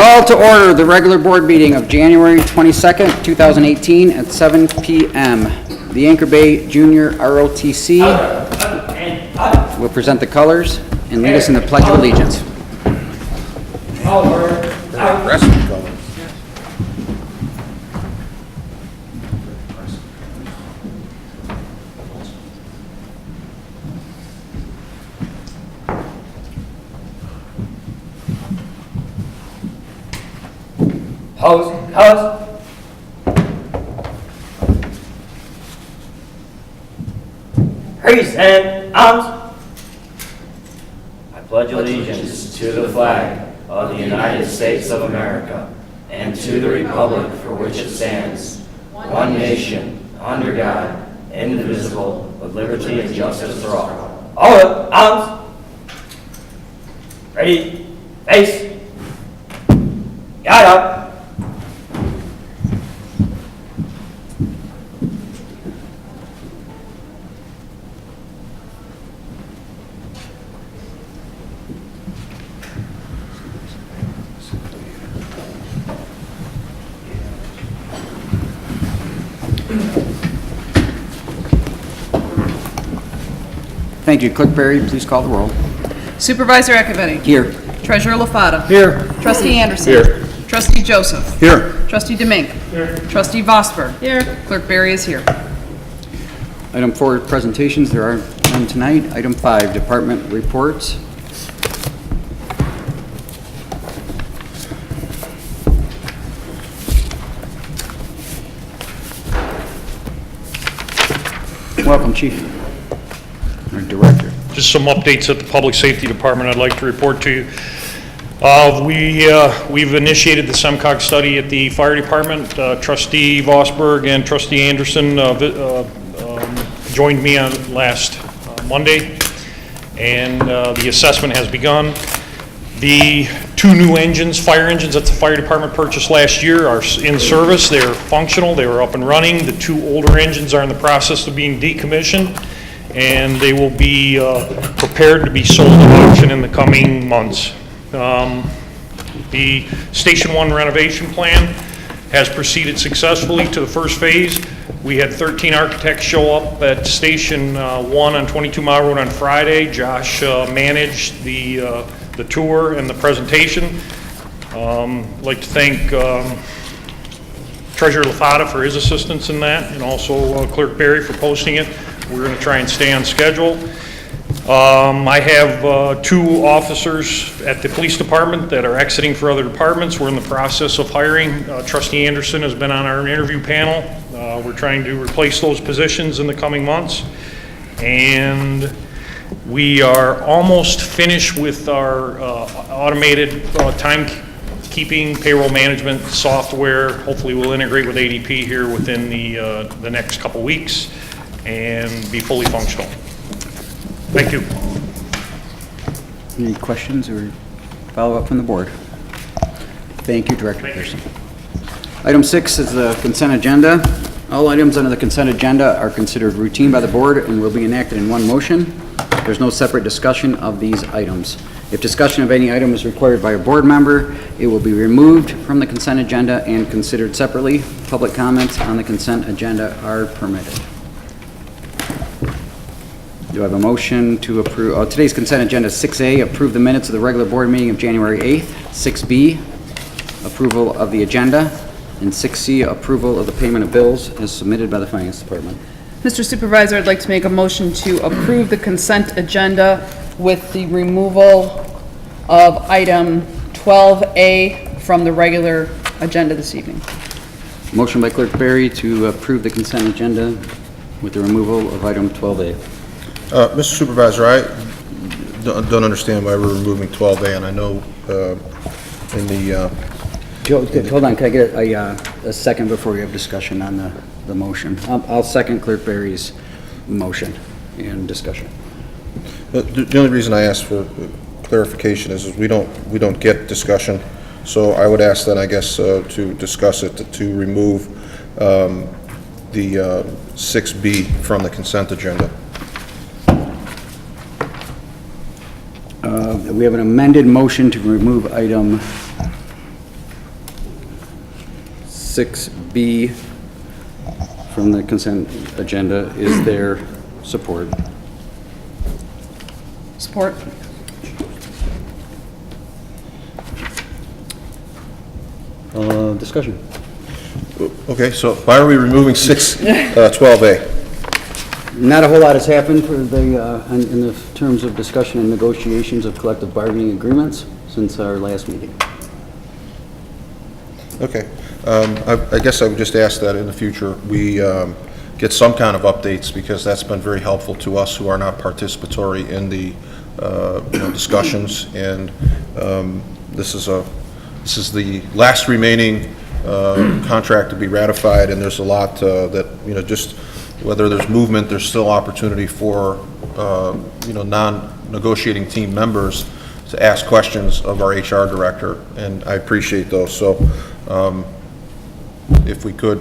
Call to order the regular board meeting of January 22nd, 2018 at 7 p.m. The Anchor Bay Junior ROTC will present the colors and lead us in the Pledge of Allegiance. House. Raise and arms. I pledge allegiance to the flag of the United States of America and to the republic for which it stands, one nation, under God, indivisible, with liberty and justice for all. All arms. Ready, face. Got up. Thank you. Clerk Berry, please call the roll. Supervisor Echeverry. Here. Treasurer LaFata. Here. Trustee Anderson. Here. Trustee Joseph. Here. Trustee Demink. Here. Trustee Vosper. Here. Clerk Berry is here. Item 4, presentations. There are none tonight. Item 5, department reports. Welcome, Chief. Our Director. Just some updates at the Public Safety Department I'd like to report to you. We've initiated the SEMCOG study at the Fire Department. Trustee Vosberg and Trustee Anderson joined me on last Monday, and the assessment has begun. The 2 new engines, fire engines that the Fire Department purchased last year are in service. They're functional. They were up and running. The 2 older engines are in the process of being decommissioned, and they will be prepared to be sold at auction in the coming months. The Station 1 renovation plan has proceeded successfully to the first phase. We had 13 architects show up at Station 1 on 22 Mile Road on Friday. Josh managed the tour and the presentation. I'd like to thank Treasurer LaFata for his assistance in that, and also Clerk Berry for posting it. We're going to try and stay on schedule. I have 2 officers at the police department that are exiting for other departments. We're in the process of hiring. Trustee Anderson has been on our interview panel. We're trying to replace those positions in the coming months. And we are almost finished with our automated timekeeping payroll management software. Hopefully we'll integrate with ADP here within the next couple weeks and be fully functional. Thank you. Any questions or follow-up from the board? Thank you, Director Pearson. Item 6 is the consent agenda. All items under the consent agenda are considered routine by the board and will be enacted in one motion. There's no separate discussion of these items. If discussion of any item is required by a board member, it will be removed from the consent agenda and considered separately. Public comments on the consent agenda are permitted. Do I have a motion to approve? Today's consent agenda is 6A, approve the minutes of the regular board meeting of January 8th. 6B, approval of the agenda. And 6C, approval of the payment of bills as submitted by the Finance Department. Mr. Supervisor, I'd like to make a motion to approve the consent agenda with the removal of item 12A from the regular agenda this evening. Motion by Clerk Berry to approve the consent agenda with the removal of item 12A. Mr. Supervisor, I don't understand why we're removing 12A, and I know in the... Joe, hold on, can I get a second before we have discussion on the motion? I'll second Clerk Berry's motion and discussion. The only reason I asked for clarification is we don't get discussion, so I would ask then, I guess, to discuss it, to remove the 6B from the consent agenda. We have an amended motion to remove item 6B from the consent agenda. Is there support? Support. Discussion. Okay, so why are we removing 12A? Not a whole lot has happened for the, in the terms of discussion and negotiations of collective bargaining agreements since our last meeting. Okay. I guess I would just ask that in the future, we get some kind of updates, because that's been very helpful to us who are not participatory in the discussions. And this is the last remaining contract to be ratified, and there's a lot that, just whether there's movement, there's still opportunity for, non-negotiating team members to ask questions of our HR director, and I appreciate those. So if we could,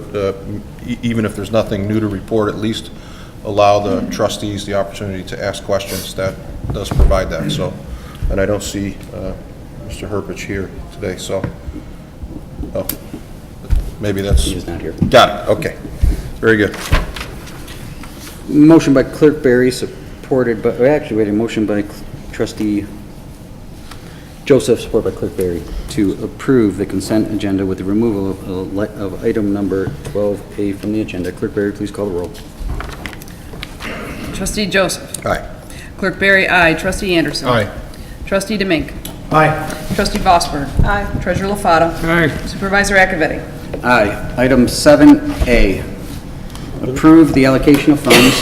even if there's nothing new to report, at least allow the trustees the opportunity to ask questions, that does provide that. So, and I don't see Mr. Herpich here today, so, maybe that's... He is not here. Got it, okay. Very good. Motion by Clerk Barry, supported by, actually, we had a motion by Trustee Joseph, support by Clerk Barry, to approve the consent agenda with the removal of item number 12A from the agenda. Clerk Barry, please call the roll. Trustee Joseph. Aye. Clerk Barry, aye. Trustee Anderson. Aye. Trustee Demink. Aye. Trustee Vosberg. Aye. Treasurer LaFata. Aye. Supervisor Akavetti. Aye. Item 7A, approve the allocation of funds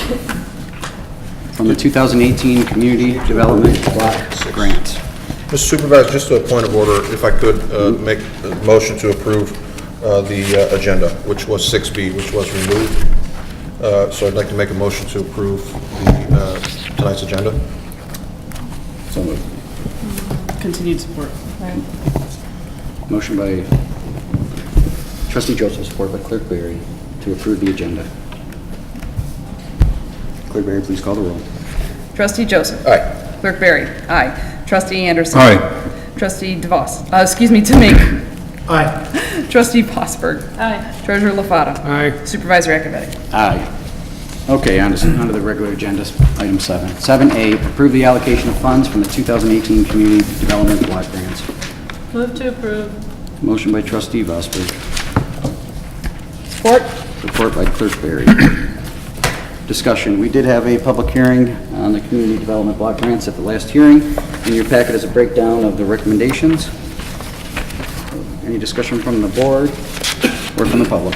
from the 2018 Community Development Block Grant. Mr. Supervisor, just a point of order, if I could make a motion to approve the agenda, which was 6B, which was removed. So I'd like to make a motion to approve the tonight's agenda. So moved. Continued support. Motion by Trustee Joseph, support by Clerk Barry, to approve the agenda. Clerk Barry, please call the roll. Trustee Joseph. Aye. Clerk Barry. Aye. Trustee Anderson. Aye. Trustee Demink. Aye. Trustee Vosberg. Aye. Treasurer LaFata. Aye. Supervisor Akavetti. Aye. Okay, on to the regular agenda, item 7. 7A, approve the allocation of funds from the 2018 Community Development Block Grants. Move to approve. Motion by Trustee Vosberg, Support. support by Clerk Barry. Discussion. We did have a public hearing on the Community Development Block Grants at the last hearing. In your packet is a breakdown of the recommendations. Any discussion from the board or from the public?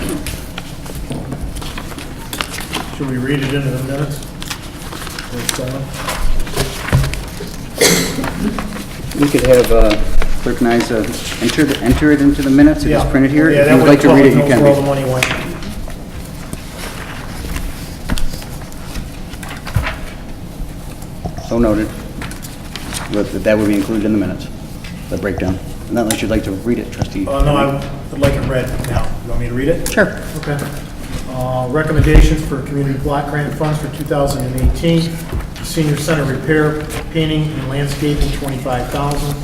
Should we read it into the minutes? We could have Clerk Nyes enter it into the minutes. It is printed here. Yeah, If that you would like to read it, you know can. where all the money went. So noted. But that would be included in the minutes, the breakdown. Not unless you'd like to read it, Trustee. No, I'd like it read now. You want me to read it? Sure. Okay. Recommendations for community block grant funds for 2018. Senior center repair, painting, and landscaping, $25,000.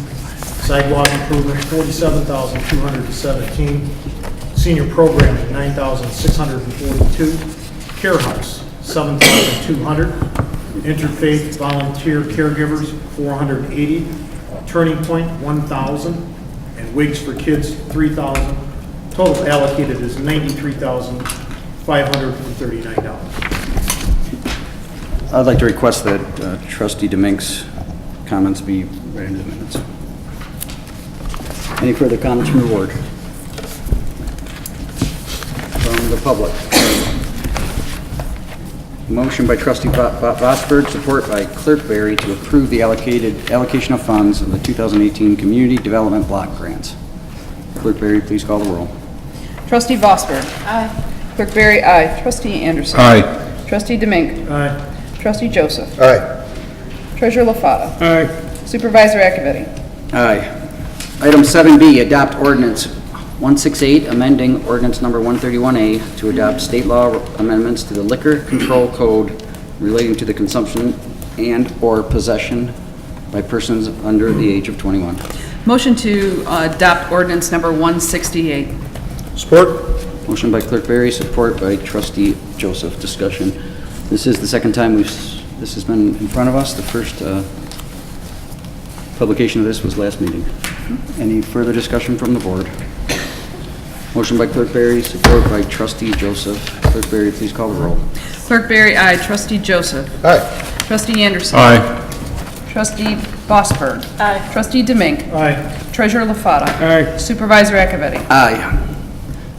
Sidewalk improvement, $47,217. Senior programming, $9,642. Care house, $7,200. Interfaith volunteer caregivers, $480. Turning point, $1,000. And wigs for kids, $3,000. Total allocated is $93,539. I'd like to request that Trustee Demink's comments be read into the minutes. Any further comments from the board? From the public? Motion by Trustee Vosberg, support by Clerk Barry, to approve the allocation of funds of the 2018 Community Development Block Grants. Clerk Barry, please call the roll. Trustee Vosberg. Aye. Clerk Barry, aye. Trustee Anderson. Aye. Trustee Demink. Aye. Trustee Joseph. Aye. Treasurer LaFata. Aye. Supervisor Akavetti. Aye. Item 7B, adopt ordinance 168, amending ordinance number 131A to adopt state law amendments to the Liquor Control Code relating to the consumption and/or possession by persons under the age of 21. Motion to adopt ordinance number 168. Support? Motion by Clerk Berry, support by Trustee Joseph. Discussion. This is the second time this has been in front of us. The first publication of this was last meeting. Any further discussion from the board? Motion by Clerk Berry, support by Trustee Joseph. Clerk Berry, please call the roll. Clerk Berry, aye. Trustee Joseph. Aye. Trustee Anderson. Aye. Trustee Bosberg. Aye. Trustee Demink. Aye. Treasurer LaFata. Aye. Supervisor Akavetti. Aye.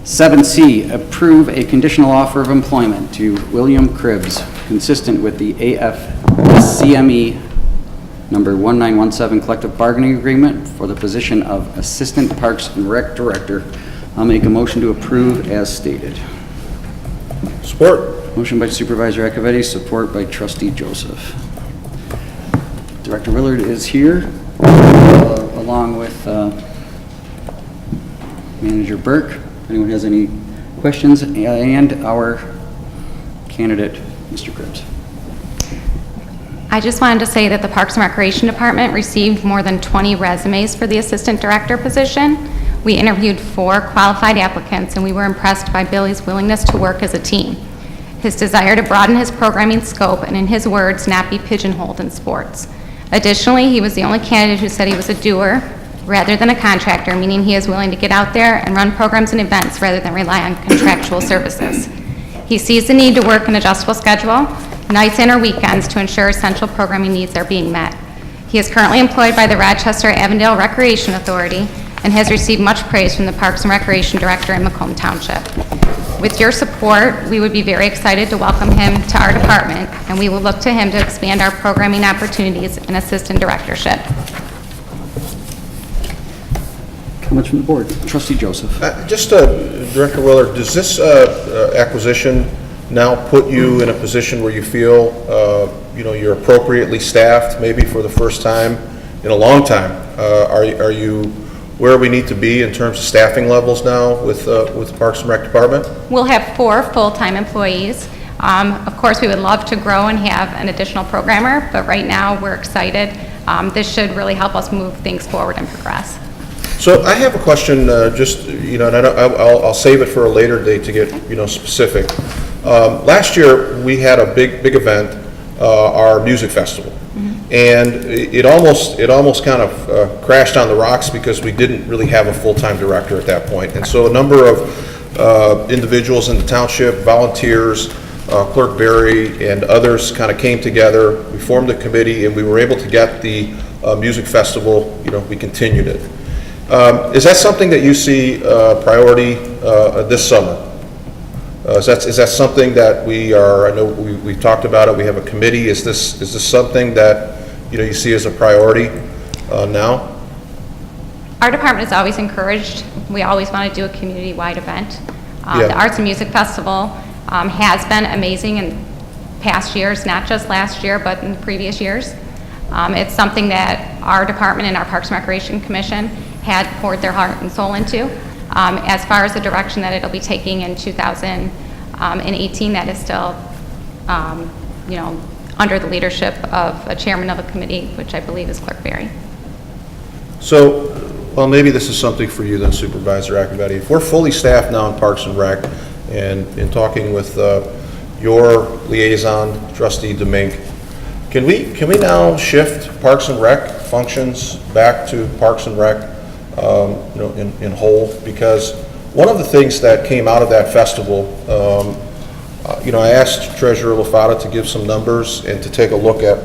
7C, approve a conditional offer of employment to William Cribbs, consistent with the AFCME number 1917 collective bargaining agreement for the position of Assistant Parks and Rec Director. I'll make a motion to approve as stated. Support? Motion by Supervisor Akavetti, support by Trustee Joseph. Director Willard is here, along with Manager Burke. If anyone has any questions, and our candidate, Mr. Cribbs. I just wanted to say that the Parks and Recreation Department received more than 20 resumes for the Assistant Director position. We interviewed 4 qualified applicants, and we were impressed by Billy's willingness to work as a team, his desire to broaden his programming scope, and in his words, not be pigeonholed in sports. Additionally, he was the only candidate who said he was a doer rather than a contractor, meaning he is willing to get out there and run programs and events rather than rely on contractual services. He sees the need to work an adjustable schedule, nights and or weekends, to ensure essential programming needs are being met. He is currently employed by the Rochester-Avondale Recreation Authority and has received much praise from the Parks and Recreation Director in Macomb Township. With your support, we would be very excited to welcome him to our department, and we will look to him to expand our programming opportunities and assistant directorship. Comments from the board? Trustee Joseph. Director Willard, does this acquisition now put you in a position where you feel, you're appropriately staffed, maybe for the first time in a long time? Are you where we need to be in terms of staffing levels now with the Parks and Rec Department? We'll have 4 full-time employees. Of course, we would love to grow and have an additional programmer, but right now we're excited. This should really help us move things forward and progress. So I have a question, and I'll save it for a later date to get, specific. Last year, we had a big event, our music festival. And it almost kind of crashed on the rocks because we didn't really have a full-time director at that point. And so a number of individuals in the township, volunteers, Clerk Berry, and others kind of came together. We formed a committee, and we were able to get the music festival, we continued it. Is that something that you see priority this summer? Is that something that I know we've talked about it, we have a committee. Is this something that, you see as a priority now? Our department is always encouraged. We always want to do a community-wide event. Yeah. The Arts and Music Festival has been amazing in past years, not just last year, but in previous years. It's something that our department and our Parks and Recreation Commission had poured their heart and soul into. As far as the direction that it'll be taking in 2018, that is still, under the leadership of a chairman of a committee, which I believe is Clerk Berry. So, well, maybe this is something for you then, Supervisor Akavetti. If we're fully staffed now in Parks and Rec, and in talking with your liaison, Trustee Demink, can we now shift Parks and Rec functions back to Parks and Rec, in whole? Because one of the things that came out of that festival, I asked Treasurer LaFata to give some numbers and to take a look at,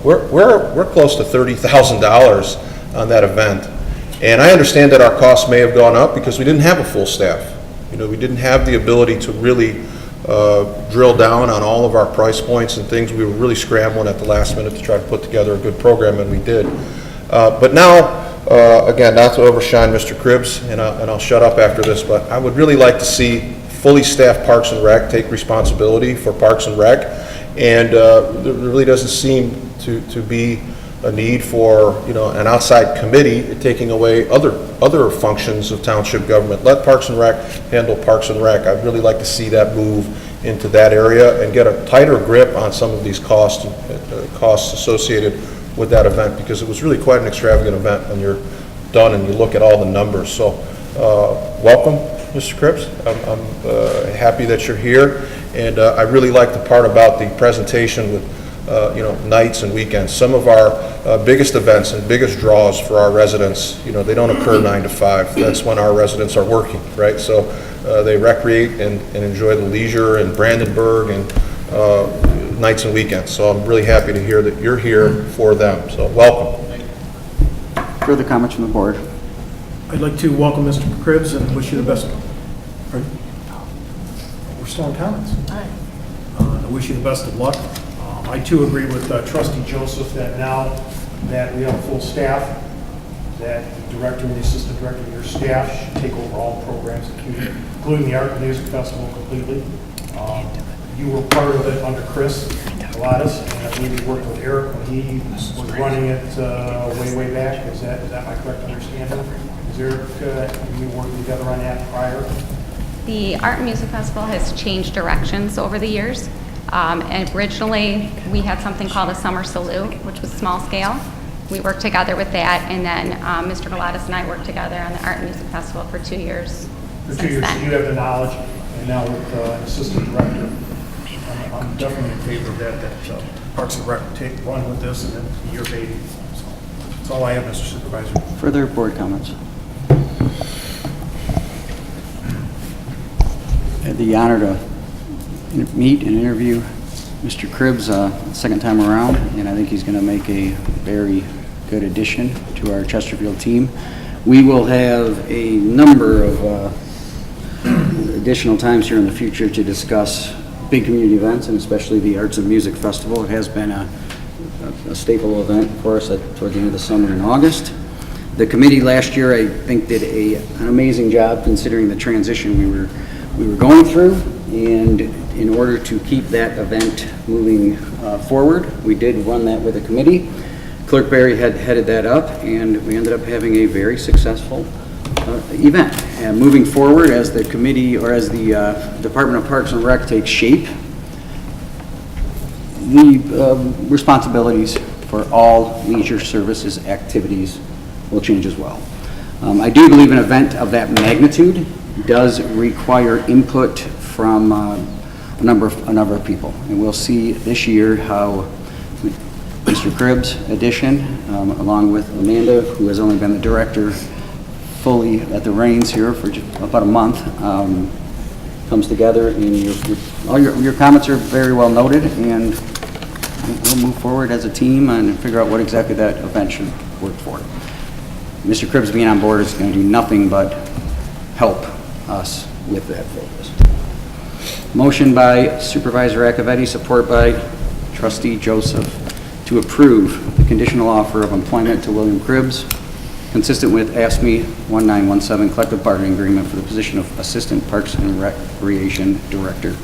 we're close to $30,000 on that event. And I understand that our costs may have gone up because we didn't have a full staff. We didn't have the ability to really drill down on all of our price points and things. We were really scrambling at the last minute to try to put together a good program, and we did. But now, again, not to overshine Mr. Cribbs, and I'll shut up after this, but I would really like to see fully staffed Parks and Rec take responsibility for Parks and Rec, and there really doesn't seem to be a need for an outside committee taking away other functions of township government. Let Parks and Rec handle Parks and Rec. I'd really like to see that move into that area and get a tighter grip on some of these costs associated with that event, because it was really quite an extravagant event when you're done and you look at all the numbers. So welcome. Mr. Cripps. I'm happy that you're here, and I really like the part about the presentation with, nights and weekends. Some of our biggest events and biggest draws for our residents, they don't occur 9 to 5. That's when our residents are working, right? So they recreate and enjoy the leisure in Brandenburg and nights and weekends. So I'm really happy to hear that you're here for them. So welcome. Further comments from the board? I'd like to welcome Mr. Cribbs and wish you the best. Pardon? We're still in comments. I wish you the best of luck. I too agree with Trustee Joseph that now that we have a full staff, that the director and the assistant director of your staff should take over all programs, including the Art and Music Festival completely. You were part of it under Chris Galatas, and I believe you worked with Eric when he was running it way back. Is that my correct understanding? Is Eric, you worked together on that prior? The Art and Music Festival has changed directions over the years. And originally, we had something called a Summer Salute, which was small scale. We worked together with that, and then Mr. Galatas and I worked together on the Art and Music Festival for 2 years. For 2 years, so you have the knowledge, and now with an assistant director, I'm definitely in favor of that Parks and Rec run with this, and then your baby. So that's all I have, Mr. Supervisor. Further board comments? I had the honor to meet and interview Mr. Cribbs second time around, and I think he's going to make a very good addition to our Chesterfield team. We will have a number of additional times here in the future to discuss big community events, and especially the Arts and Music Festival. It has been a staple event for us toward the end of the summer in August. The committee last year, I think, did an amazing job considering the transition we were going through, and in order to keep that event moving forward, we did run that with a committee. Clerk Barry had headed that up, and we ended up having a very successful event. And moving forward, as the committee, or as the Department of Parks and Rec takes shape, the responsibilities for all leisure services activities will change as well. I do believe an event of that magnitude does require input from a number of people, and we'll see this year how Mr. Cribbs' addition, along with Amanda, who has only been the director fully at the reins here for just about a month, comes together. And all your comments are very well noted, and we'll move forward as a team and figure out what exactly that event should work for. Mr. Cribbs being on board is going to do nothing but help us with that focus. Motion by Supervisor Accavetti, support by Trustee Joseph, to approve the conditional offer of employment to William Cribbs, consistent with ASME 1917 collective bargaining agreement for the position of Assistant Parks and Recreation Director.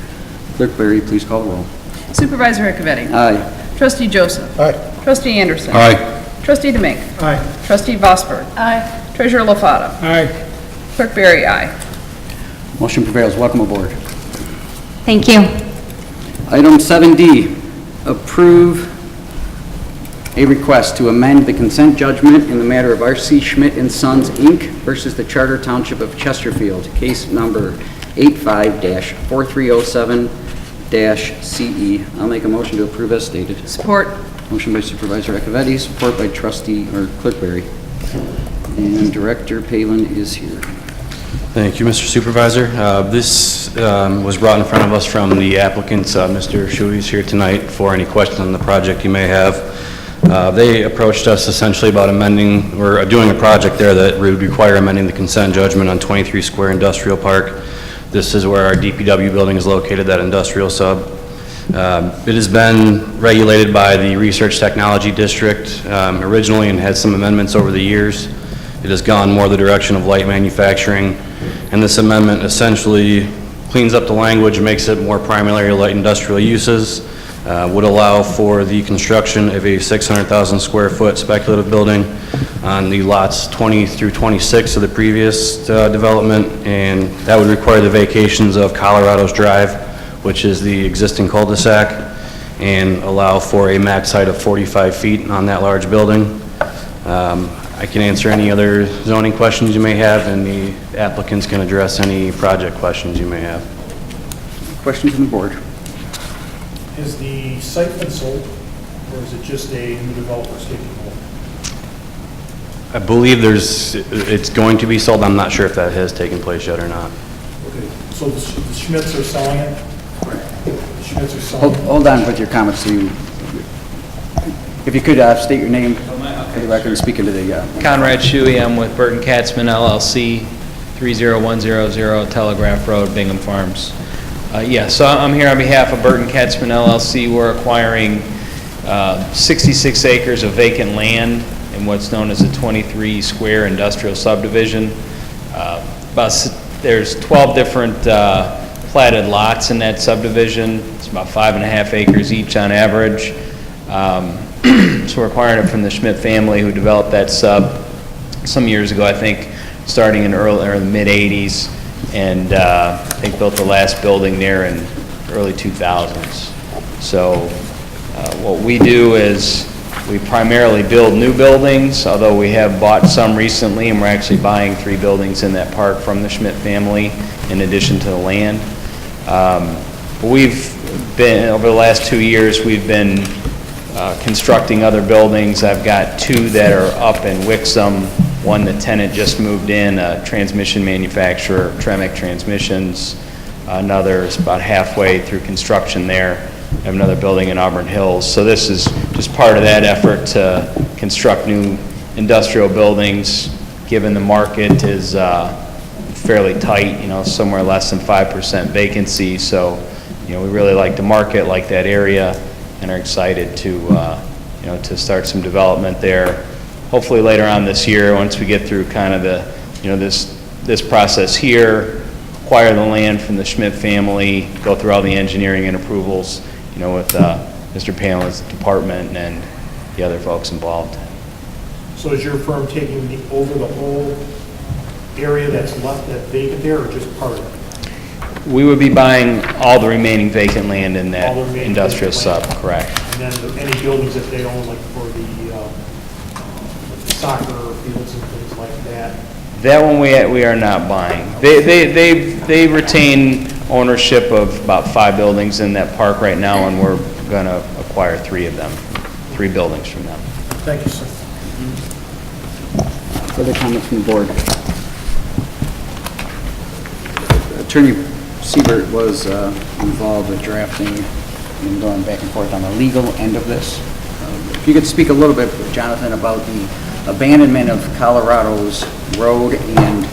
Clerk Barry, please call the roll. Supervisor Accavetti. Aye. Trustee Joseph. Aye. Trustee Anderson. Aye. Trustee DeMink. Aye. Trustee Vosberg. Aye. Treasurer LaFata. Aye. Clerk Barry, aye. Motion prevails. Welcome aboard. Thank you. Item 7D, approve a request to amend the consent judgment in the matter of R.C. Schmidt & Sons, Inc. versus the Charter Township of Chesterfield, case number 85-4307-CE. I'll make a motion to approve as stated. Support. Motion by Supervisor Accavetti, support by Trustee, or Clerk Barry. And Director Palin is here. Thank you, Mr. Supervisor. This was brought in front of us from the applicants. Mr. Shuey is here tonight for any questions on the project you may have. They approached us essentially about amending, or doing a project there that would require amending the consent judgment on 23 Square Industrial Park. This is where our DPW building is located, that industrial sub. It has been regulated by the Research Technology District originally and had some amendments over the years. It has gone more the direction of light manufacturing, and this amendment essentially cleans up the language, makes it more primarily light industrial uses, would allow for the construction of a 600,000 square foot speculative building on the lots 20 through 26 of the previous development, and that would require the vacations of Colorado's Drive, which is the existing cul-de-sac, and allow for a max height of 45 feet on that large building. I can answer any other zoning questions you may have, and the applicants can address any project questions you may have. Questions from the board? Has the site been sold, or is it just a new developer's taking hold? I believe it's going to be sold. I'm not sure if that has taken place yet or not. Okay, so the Schmidts are selling it? The Schmidts are selling it? Hold on with your comments. If you could state your name for the record and speak into the... Conrad Shuey, I'm with Burton Katzman LLC, 30100 Telegraph Road, Bingham Farms. So I'm here on behalf of Burton Katzman LLC. We're acquiring 66 acres of vacant land in what's known as a 23-square industrial subdivision. There's 12 different platted lots in that subdivision. It's about 5.5 acres each on average. So we're acquiring it from the Schmidt family, who developed that sub some years ago, I think, starting in the mid-'80s, and I think built the last building there in early 2000s. So what we do is we primarily build new buildings, although we have bought some recently, and we're actually buying 3 buildings in that park from the Schmidt family in addition to the land. We've been, over the last 2 years, we've been constructing other buildings. I've got 2 that are up in Wixom. One, the tenant just moved in, a transmission manufacturer, Tremec Transmissions. Another is about halfway through construction there. I have another building in Auburn Hills. So this is just part of that effort to construct new industrial buildings, given the market is fairly tight, somewhere less than 5% vacancy. So, we really like the market, like that area, and are excited to, to start some development there. Hopefully later on this year, once we get through kind of the, this process here, acquire the land from the Schmidt family, go through all the engineering and approvals, with Mr. Palin's department and the other folks involved. So is your firm taking over the whole area that's left that vacant there, or just part of it? We would be buying all the remaining vacant land in that All the remaining industrial vacant sub, land. correct. And then any buildings that they own, like for the soccer fields and things like that? That one we are not buying. They retain ownership of about 5 buildings in that park right now, and we're going to acquire 3 of them, 3 buildings from them. Thank you, sir. Further comments from the board? Attorney Siebert was involved with drafting and going back and forth on the legal end of this. If you could speak a little bit, Jonathan, about the abandonment of Colorado's road and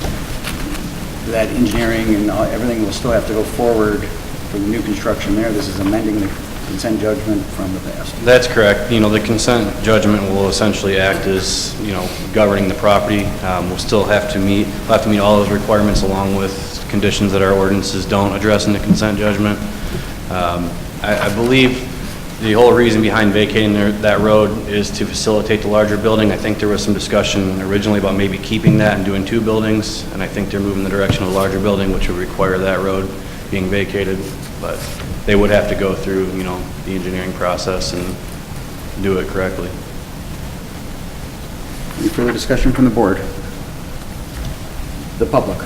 that engineering and everything will still have to go forward for the new construction there. This is amending the consent judgment from the past. That's correct. The consent judgment will essentially act as, governing the property. We'll still have to meet all those requirements along with conditions that our ordinances don't address in the consent judgment. I believe the whole reason behind vacating that road is to facilitate the larger building. I think there was some discussion originally about maybe keeping that and doing 2 buildings, and I think they're moving in the direction of a larger building, which would require that road being vacated. But they would have to go through, the engineering process and do it correctly. Any further discussion from the board? The public.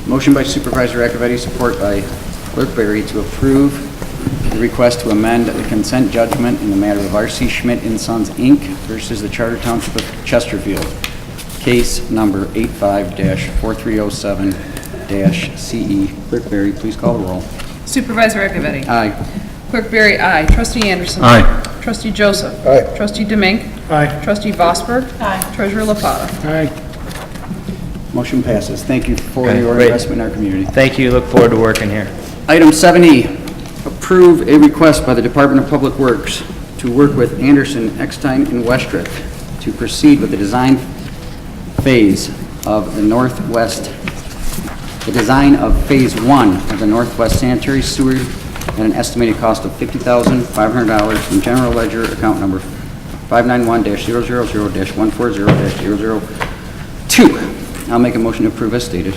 Motion by Supervisor Akavetti, support by Clerk Berry to approve the request to amend the consent judgment in the matter of R.C. Schmidt & Sons, Inc. versus the Charter Township of Chesterfield. Case number 85-4307-CE. Clerk Berry, please call the roll. Supervisor Akavetti? Aye. Clerk Berry, aye. Trustee Anderson? Aye. Trustee Joseph? Aye. Trustee Demink? Aye. Trustee Vosberg? Aye. Treasurer LaPata? Motion passes. Thank you for Okay, your great. investment in our community. Thank you. Look forward to working here. Item 7E, approve a request by the Department of Public Works to work with Anderson, Eckstein, and Westrick to proceed with the design phase of the design of Phase 1 of the Northwest Sanitary Sewer at an estimated cost of $50,500 from General Ledger account number 591-000-140-002. I'll make a motion to approve as stated.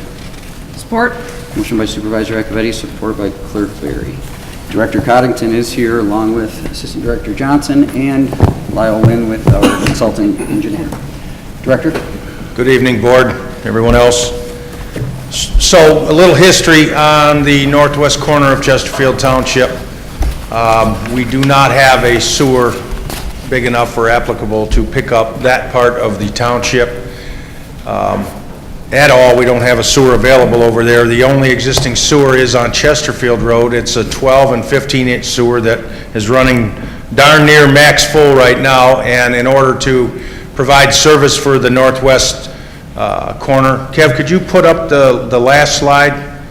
Support? Motion by Supervisor Akavetti, support by Clerk Berry. Director Coddington is here along with Assistant Director Johnson and Lyle Wynn with our consulting engineer. Director? Good evening, Board, everyone else. So, a little history on the northwest corner of Chesterfield Township. We do not have a sewer big enough or applicable to pick up that part of the township at all. We don't have a sewer available over there. The only existing sewer is on Chesterfield Road. It's a 12 and 15-inch sewer that is running darn near max full right now, and in order to provide service for the northwest corner. Kev, could you put up the last slide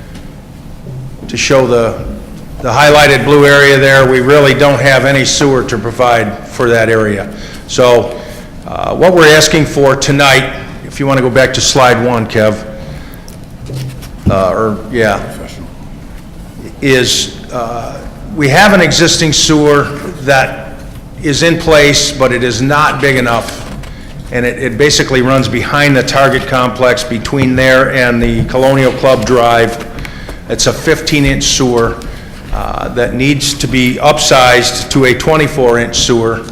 to show the highlighted blue area there? We really don't have any sewer to provide for that area. So what we're asking for tonight, if you want to go back to slide 1, Kev, is we have an existing sewer that is in place, but it is not big enough. And it basically runs behind the Target complex between there and the Colonial Club Drive. It's a 15-inch sewer that needs to be upsized to a 24-inch sewer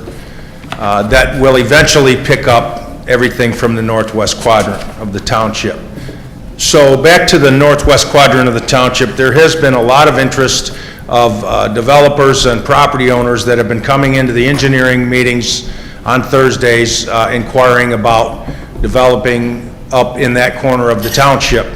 that will eventually pick up everything from the northwest quadrant of the township. So back to the northwest quadrant of the township, there has been a lot of interest of developers and property owners that have been coming into the engineering meetings on Thursdays inquiring about developing up in that corner of the township.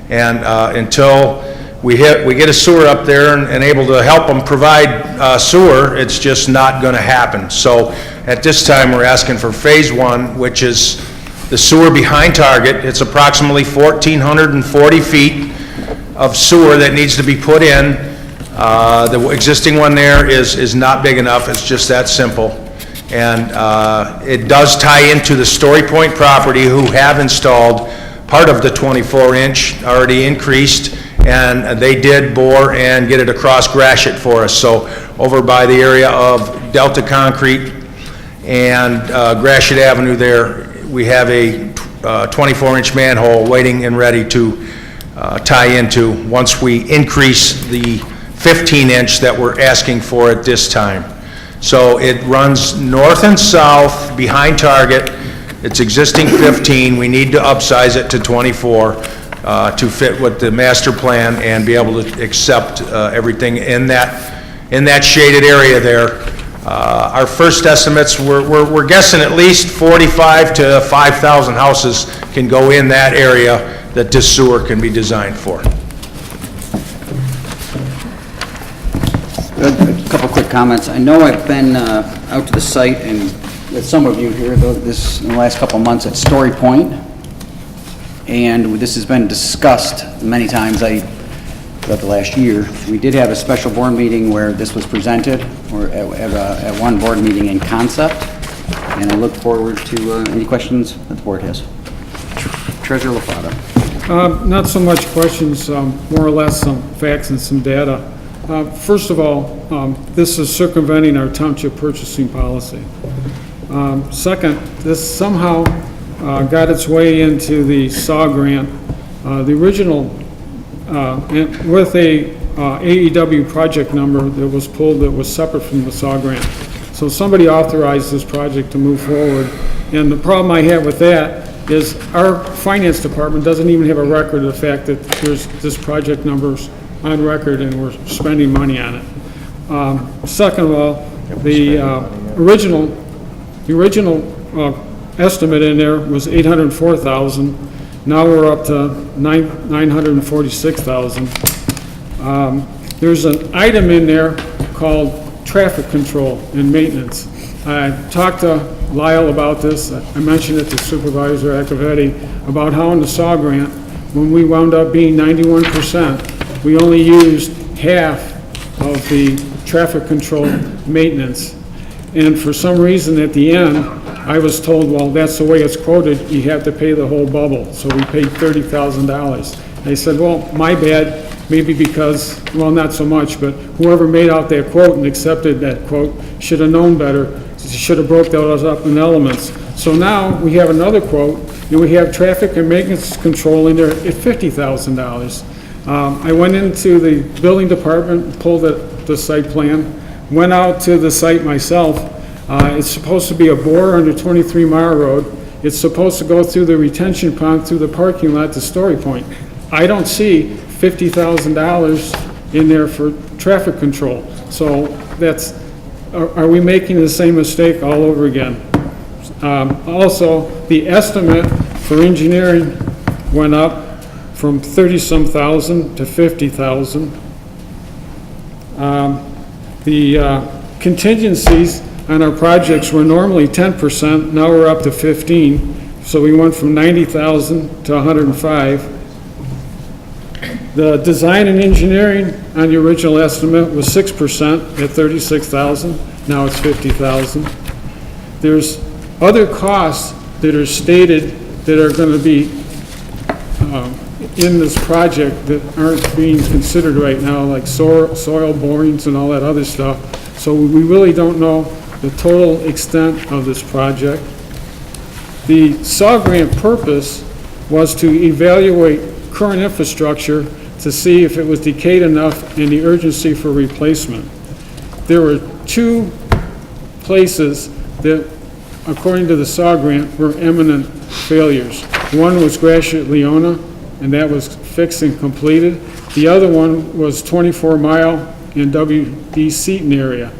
And until we get a sewer up there and able to help them provide sewer, it's just not going to happen. So at this time, we're asking for phase 1, which is the sewer behind Target. It's approximately 1,440 feet of sewer that needs to be put in. The existing one there is not big enough. It's just that simple. And it does tie into the Story Point property, who have installed part of the 24-inch already increased, and they did bore and get it across Gratiot for us. So over by the area of Delta Concrete and Gratiot Avenue there, we have a 24-inch manhole waiting and ready to tie into once we increase the 15-inch that we're asking for at this time. So it runs north and south behind Target. It's existing 15. We need to upsize it to 24 to fit with the master plan and be able to accept everything in that shaded area there. Our first estimates, we're guessing at least 45 to 5,000 houses can go in that area that this sewer can be designed for. A couple quick comments. I know I've been out to the site and with some of you here, though, in the last couple of months at Story Point, and this has been discussed many times throughout the last year. We did have a special board meeting where this was presented, or at one board meeting in concept, and I look forward to any questions that the board has. Treasurer LaFada. Not so much questions, more or less some facts and some data. First of all, this is circumventing our township purchasing policy. Second, this somehow got its way into the SAW grant. The original, with a AEW project number that was pulled that was separate from the SAW grant. So somebody authorized this project to move forward. And the problem I have with that is our finance department doesn't even have a record of the fact that there's this project number's on record and we're spending money on it. Second of all, the original estimate in there was $804,000. Now we're up to $946,000. There's an item in there called traffic control and maintenance. I talked to Lyle about this. I mentioned it to Supervisor Accavetti about how in the SAW grant, when we wound up being 91%, we only used half of the traffic control maintenance. And for some reason at the end, I was told, well, that's the way it's quoted, you have to pay the whole bubble. So we paid $30,000. I said, well, my bad, maybe because, well, not so much, but whoever made out that quote and accepted that quote should have known better, should have broke those up in elements. So now we have another quote, and we have traffic and maintenance control in there at $50,000. I went into the building department, pulled the site plan, went out to the site myself. It's supposed to be a bore under 23 Mile Road. It's supposed to go through the retention pond through the parking lot to Story Point. I don't see $50,000 in there for traffic control. So that's, are we making the same mistake all over again? Also, the estimate for engineering went up from 30-some thousand to 50,000. The contingencies on our projects were normally 10%, now we're up to 15. So we went from 90,000 to 105. The design and engineering on the original estimate was 6% at 36,000, now it's 50,000. There's other costs that are stated that are going to be in this project that aren't being considered right now, like soil borings and all that other stuff. So we really don't know the total extent of this project. The SAW grant purpose was to evaluate current infrastructure to see if it was decayed enough and the urgency for replacement. There were two places that, according to the SAW grant, were imminent failures. One was Gratiot Leona, and that was fixed and completed. The other one was 24 Mile in W.D. Seaton area.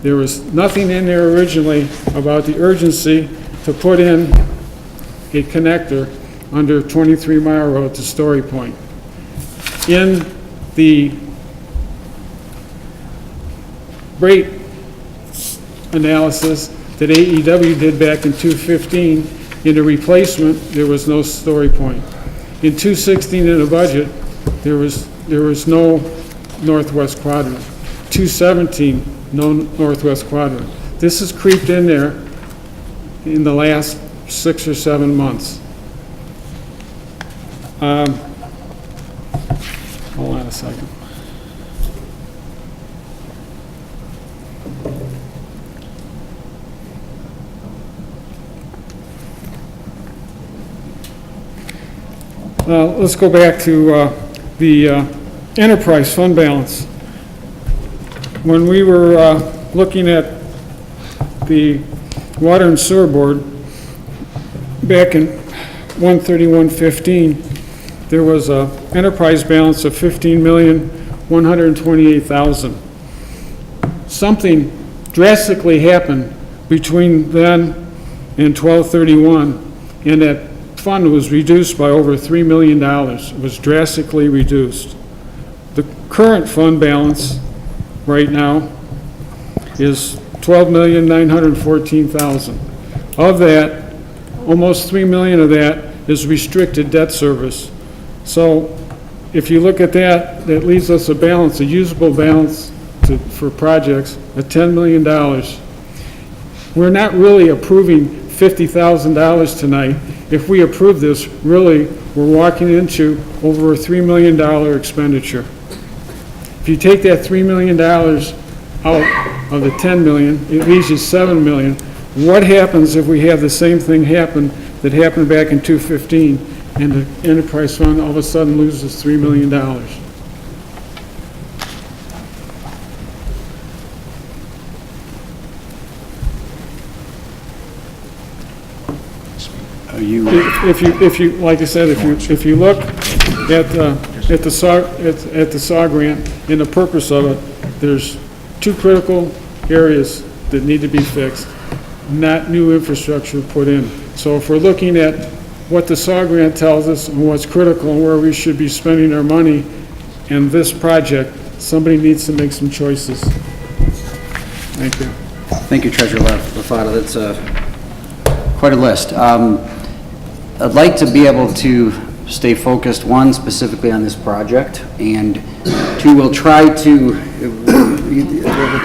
There was nothing in there originally about the urgency to put in a connector under 23 Mile Road to Story Point. In the rate analysis that AEW did back in 2015, in the replacement, there was no Story Point. In 2016 in the budget, there was no northwest quadrant. 2017, no northwest quadrant. This has creeped in there in the last 6 or 7 months. Hold on a second. Let's go back to the enterprise fund balance. When we were looking at the Water and Sewer Board back in 1/31/15, there was a enterprise balance of $15,128,000. Something drastically happened between then and 12/31, and that fund was reduced by over $3 million. It was drastically reduced. The current fund balance right now is $12,914,000. Of that, almost $3 million of that is restricted debt service. So if you look at that, that leaves us a balance, a usable balance for projects of $10 million. We're not really approving $50,000 tonight. If we approve this, really, we're walking into over a $3 million expenditure. If you take that $3 million out of the $10 million, it leaves you $7 million. What happens if we have the same thing happen that happened back in 2015 and the enterprise fund all of a sudden loses $3 million? If you, like I said, if you look at the SAW grant and the purpose of it, there's two critical areas that need to be fixed, not new infrastructure put in. So if we're looking at what the SAW grant tells us and what's critical and where we should be spending our money in this project, somebody needs to make some choices. Thank you. Thank you, Treasurer LaFata. That's quite a list. I'd like to be able to stay focused, one, specifically on this project, and two, we'll try to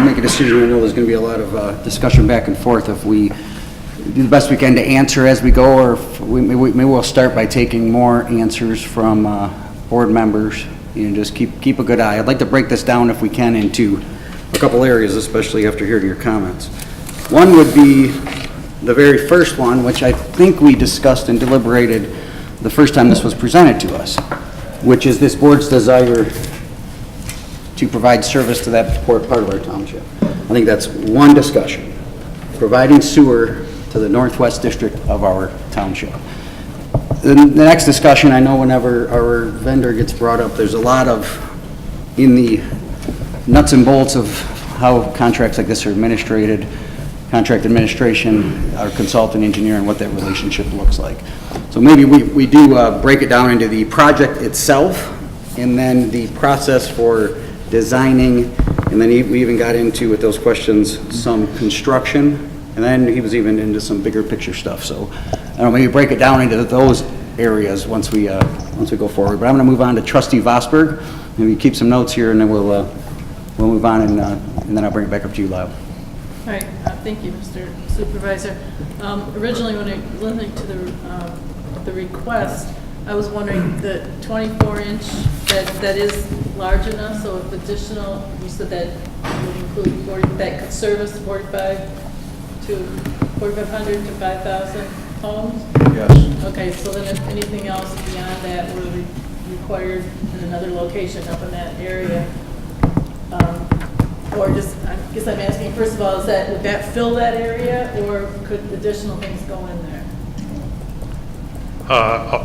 make a decision. I know there's going to be a lot of discussion back and forth if we do the best we can to answer as we go, or if maybe we'll start by taking more answers from board members and just keep a good eye. I'd like to break this down if we can into a couple areas, especially after hearing your comments. One would be the very first one, which I think we discussed and deliberated the first time this was presented to us, which is this board's desire to provide service to that part of our township. I think that's one discussion. providing sewer to the northwest district of our township. The next discussion, I know whenever our vendor gets brought up, there's a lot of, in the nuts and bolts of how contracts like this are administrated, contract administration, our consultant engineer, and what that relationship looks like. So maybe we do break it down into the project itself, and then the process for designing, and then we even got into, with those questions, some construction, and then he was even into some bigger picture stuff. So I don't know, maybe break it down into those areas once we go forward. But I'm going to move on to Trustee Vosberg. Maybe keep some notes here, and then we'll move on, and then I'll bring it back up to you, Lyle. All right, thank you, Mr. Supervisor. Originally, when I was listening to the request, I was wondering the 24-inch, that is large enough, so if additional, you said that would include 40, that could service 4,500 to 5,000 homes? Yes. Okay, so then if anything else beyond that were required in another location up in that area, or just, I guess I'm asking, first of all, would that fill that area, or could additional things go in there?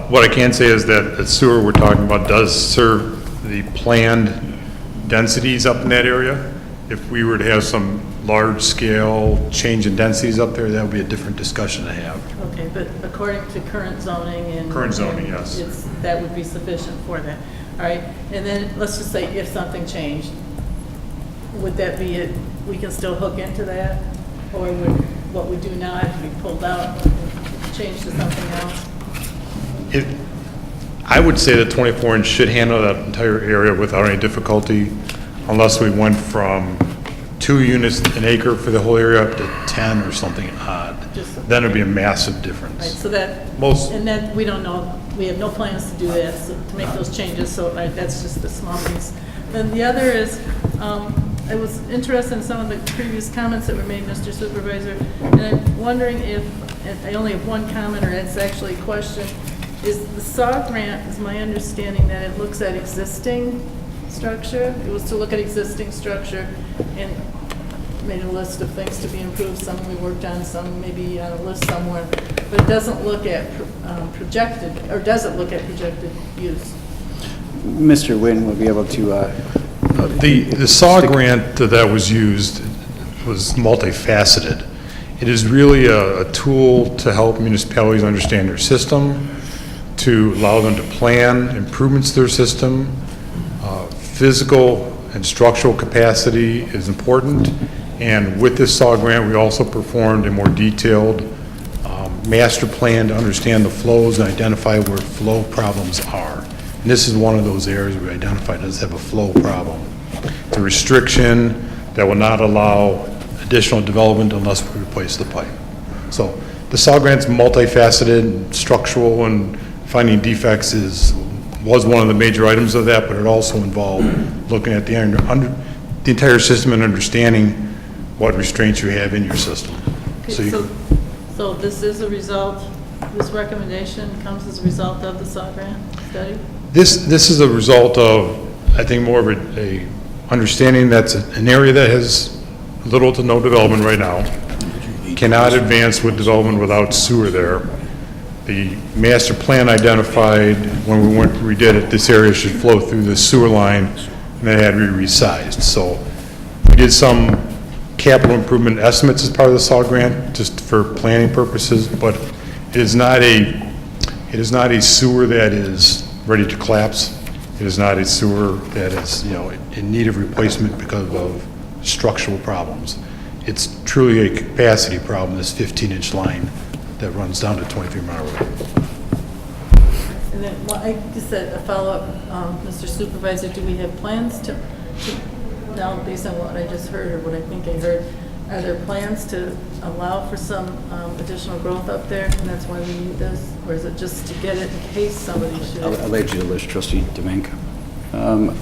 What I can say is that the sewer we're talking about does serve the planned densities up in that area. If we were to have some large-scale change in densities up there, that would be a different discussion to have. Okay, but according to current zoning and... Current zoning, yes. That would be sufficient for that. All right, and then let's just say if something changed, would that be it? We can still hook into that? Or would what we do now have to be pulled out and changed to something else? I would say that 24-inch should handle that entire area without any difficulty, unless we went from 2 units an acre for the whole area up to 10 or something odd. Then it'd be a massive difference. Right, so that, and that, we don't know, we have no plans to do that, so, to make those changes, so that's just the small piece. Then the other is, I was interested in some of the previous comments that were made, Mr. Supervisor, and I'm wondering if, and I only have one comment, or it's actually a question, is the SAW grant, is my understanding that it looks at existing structure? It was to look at existing structure and made a list of things to be improved, some we worked on, some maybe on a list somewhere, but it doesn't look at projected, or does it look at projected use? Mr. Wynn will be able to... The SAW grant that was used was multifaceted. It is really a tool to help municipalities understand their system, to allow them to plan improvements to their system. Physical and structural capacity is important, and with this SAW grant, we also performed a more detailed master plan to understand the flows and identify where flow problems are. And this is one of those areas we identified does have a flow problem. It's a restriction that will not allow additional development unless we replace the pipe. So the SAW grant's multifaceted, structural, and finding defects was one of the major items of that, but it also involved looking at the entire system and understanding what restraints you have in your system. Okay, so this is a result, this recommendation comes as a result of the SAW grant study? This is a result of, I think, more of a understanding that's an area that has little to no development right now, cannot advance with development without sewer there. The master plan identified when we redid it, this area should flow through the sewer line, and that had to be resized. So we did some capital improvement estimates as part of the SAW grant, just for planning purposes, but it is not a sewer that is ready to collapse. It is not a sewer that is, in need of replacement because of structural problems. It's truly a capacity problem, this 15-inch line that runs down to 23 Mile Road. And then, I just said a follow-up, Mr. Supervisor, do we have plans to, now based on what I just heard, or what I think I heard, are there plans to allow for some additional growth up there, and that's why we need this? Or is it just to get it in case somebody should? I'll let you list, Trustee Domingue. And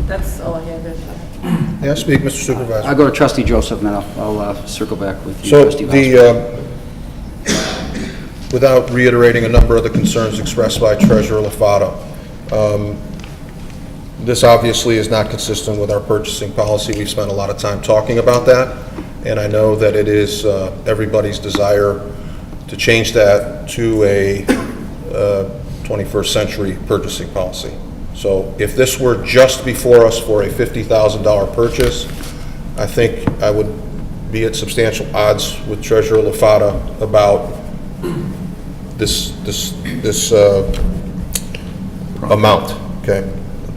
that's all I have. May I speak, Mr. Supervisor? I'll go to Trustee Joseph, and then I'll circle back with you, So Trustee Vosberg. without reiterating a number of the concerns expressed by Treasurer LaFata, this obviously is not consistent with our purchasing policy. We've spent a lot of time talking about that. and I know that it is everybody's desire to change that to a 21st century purchasing policy. So if this were just before us for a $50,000 purchase, I think I would be at substantial odds with Treasurer LaFata about this amount, okay?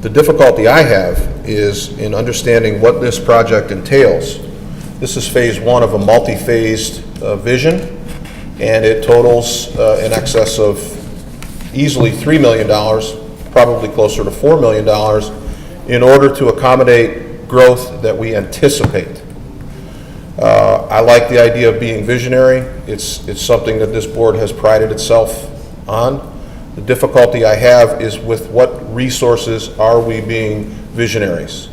The difficulty I have is in understanding what this project entails. This is phase one of a multi-phased vision, and it totals in excess of easily $3 million, probably closer to $4 million, in order to accommodate growth that we anticipate. I like the idea of being visionary. It's something that this board has prided itself on. The difficulty I have is with what resources are we being visionaries.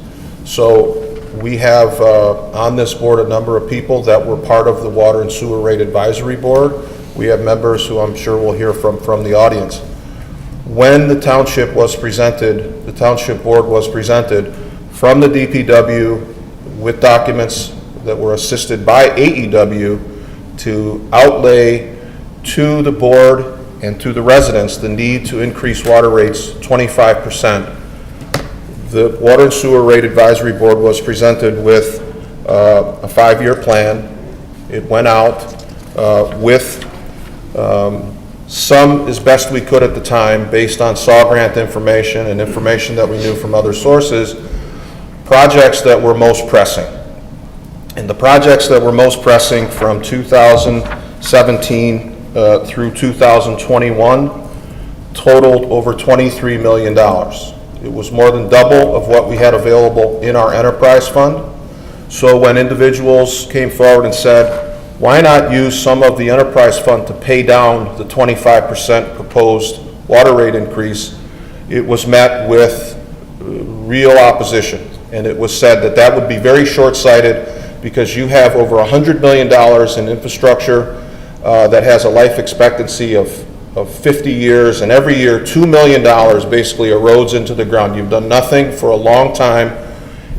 So we have on this board a number of people that were part of the Water and Sewer Rate Advisory Board. We have members who I'm sure we'll hear from the audience. When the township was presented, the township board was presented from the DPW with documents that were assisted by AEW to outlay to the board and to the residents the need to increase water rates 25%. The Water and Sewer Rate Advisory Board was presented with a 5-year plan. It went out with some as best we could at the time based on SAW grant information and information that we knew from other sources, projects that were most pressing. And the projects that were most pressing from 2017 through 2021 totaled over $23 million. It was more than double of what we had available in our enterprise fund. So when individuals came forward and said, why not use some of the enterprise fund to pay down the 25% proposed water rate increase, it was met with real opposition. And it was said that that would be very short-sighted because you have over $100 million in infrastructure that has a life expectancy of 50 years, and every year $2 million basically erodes into the ground. You've done nothing for a long time,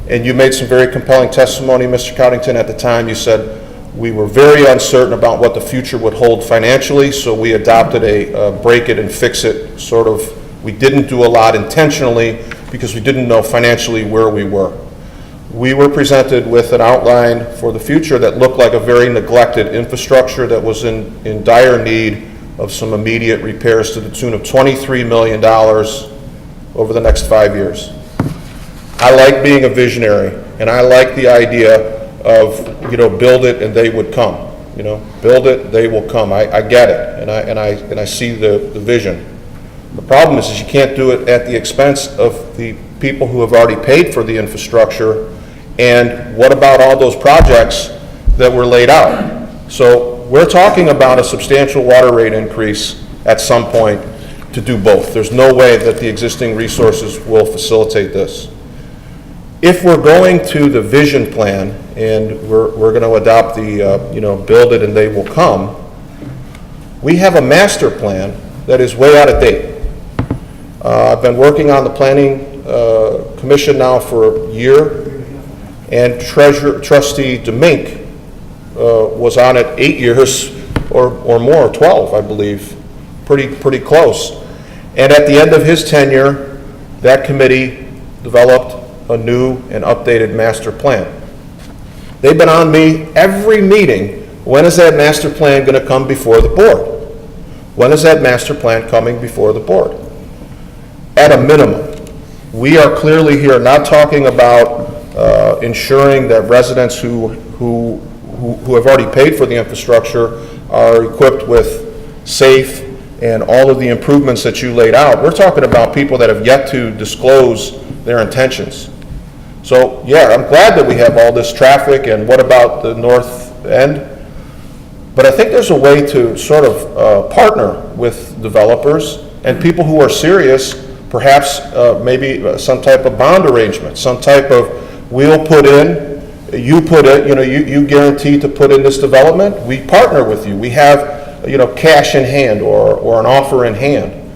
and you made some very compelling testimony, Mr. Cowdington, at the time. You said, we were very uncertain about what the future would hold financially, so we adopted a break it and fix it sort of. We didn't do a lot intentionally because we didn't know financially where we were. We were presented with an outline for the future that looked like a very neglected infrastructure that was in dire need of some immediate repairs to the tune of $23 million over the next 5 years. I like being a visionary, and I like the idea of, build it and they would come. Build it, they will come. I get it, and I see the vision. The problem is you can't do it at the expense of the people who have already paid for the infrastructure. And what about all those projects that were laid out? So we're talking about a substantial water rate increase at some point to do both. There's no way that the existing resources will facilitate this. If we're going to the vision plan and we're going to adopt the, build it and they will come, we have a master plan that is way out of date. I've been working on the planning commission now for a year, and Trustee DeMink was on it 8 years or more, 12, I believe, pretty close. And at the end of his tenure, that committee developed a new and updated master plan. They've been on me every meeting. When is that master plan going to come before the board? When is that master plan coming before the board? At a minimum, we are clearly here not talking about ensuring that residents who have already paid for the infrastructure are equipped with safe and all of the improvements that you laid out. We're talking about people that have yet to disclose their intentions. So, yeah, I'm glad that we have all this traffic, and what about the north end? But I think there's a way to sort of partner with developers and people who are serious, perhaps maybe some type of bond arrangement, some type of we'll put in, you put it, you guarantee to put in this development, we partner with you. We have, cash in hand or an offer in hand.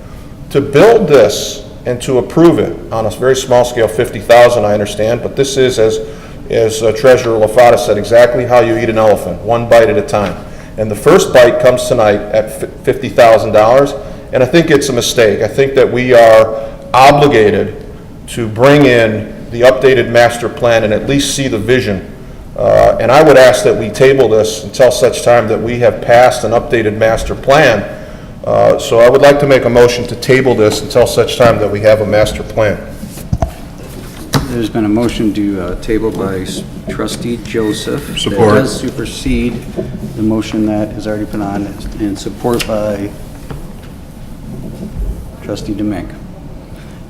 To build this and to approve it on a very small scale, 50,000 I understand, but this is, as as Treasurer LaFata said, exactly how you eat an elephant, one bite at a time. And the first bite comes tonight at $50,000, and I think it's a mistake. I think that we are obligated to bring in the updated master plan and at least see the vision. And I would ask that we table this until such time that we have passed an updated master plan. So I would like to make a motion to table this until such time that we have a master plan. There's been a motion to table by Trustee Joseph. Support. That does supersede the motion that has already been on, and support by Trustee Demink.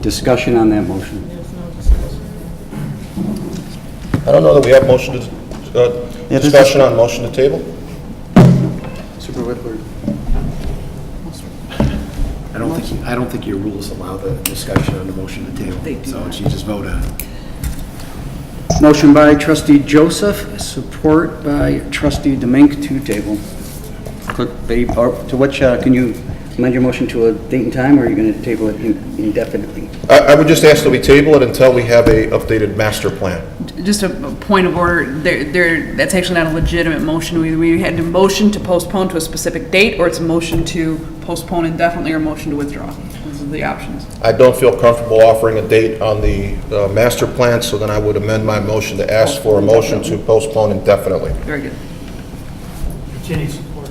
Discussion on that motion. I don't know that we have motion to, Yeah, discussion on motion to table? Super Whitler. I don't think your rules allow the discussion on the motion to table, so you just vote on it. Motion by Trustee Joseph, support by Trustee Demink to table. Clerk Betty, to which, can you amend your motion to a date and time, or are you going to table it indefinitely? I would just ask that we table it until we have a updated master plan. Just a point of order, that's actually not a legitimate motion. We had a motion to postpone to a specific date, or it's a motion to postpone indefinitely, or a motion to withdraw. Those are the options. I don't feel comfortable offering a date on the master plan, so then I would amend my motion to ask for a motion to postpone indefinitely. Very good. Continue support.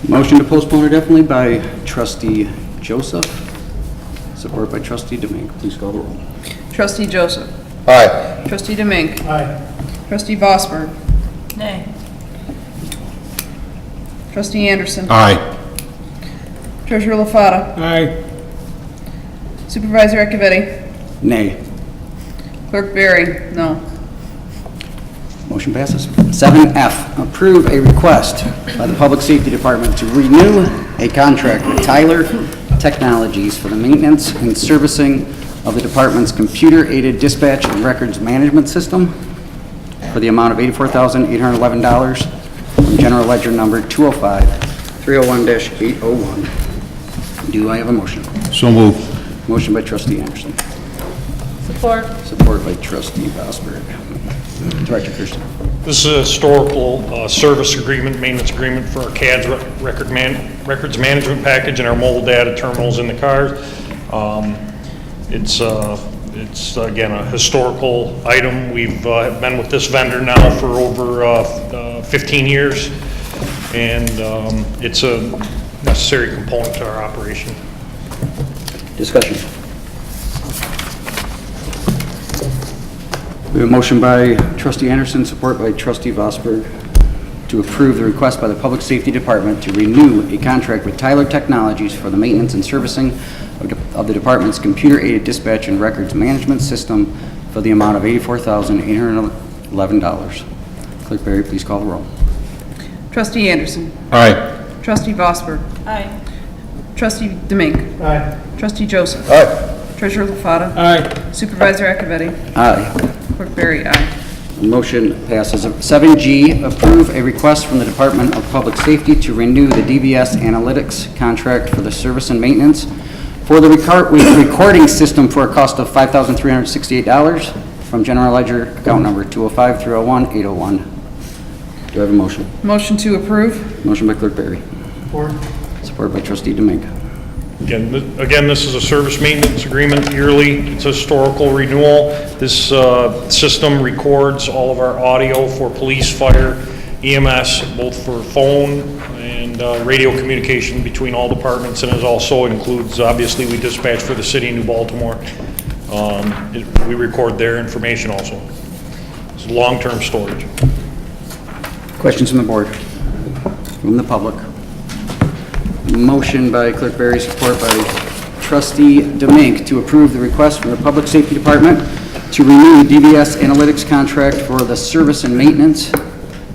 Motion to postpone indefinitely by Trustee Joseph, support by Trustee Demink. Please call the roll. Trustee Joseph. Aye. Trustee Demink. Aye. Trustee Vosberg. Nay. Trustee Anderson. Aye. Treasurer LaFata. Aye. Supervisor Echevetti. Nay. Clerk Berry. No. Motion passes. 7F, approve a request by the Public Safety Department to renew a contract with Tyler Technologies for the maintenance and servicing of the department's computer-aided dispatch and records management system for the amount of $84,811 from General Ledger number 205-301-801. Do I have a motion? So moved. Motion by Trustee Anderson. Support. Support by Trustee Vosberg. Director Kirsten. This is a historical service agreement, maintenance agreement for our CAD's records management package and our mobile data terminals in the cars. It's again a historical item. We've been with this vendor now for over 15 years, and it's a necessary component to our operation. Discussion. We have a motion by Trustee Anderson, support by Trustee Vosberg, to approve the request by the Public Safety Department to renew a contract with Tyler Technologies for the maintenance and servicing of the department's computer-aided dispatch and records management system for the amount of $84,811. Clerk Berry, please call the roll. Trustee Anderson. Aye. Trustee Vosberg. Aye. Trustee Demink. Aye. Trustee Joseph. Aye. Treasurer LaFata. Aye. Supervisor Echevetti. Aye. Clerk Berry. Aye. Motion passes. 7G, approve a request from the Department of Public Safety to renew the DVS Analytics contract for the service and maintenance for the recording system for a cost of $5,368 from General Ledger account number 205-301-801. Do I have a motion? Motion to approve. Motion by Clerk Berry. Support. Support by Trustee Demink. Again, this is a service maintenance agreement yearly. It's a historical renewal. This system records all of our audio for police, fire, EMS, both for phone and radio communication between all departments, and it also includes, obviously, we dispatch for the city of New Baltimore. We record their information also. It's long-term storage. Questions from the board? From the public? Motion by Clerk Berry, support by Trustee Demink to approve the request from the Public Safety Department to renew the DVS Analytics contract for the service and maintenance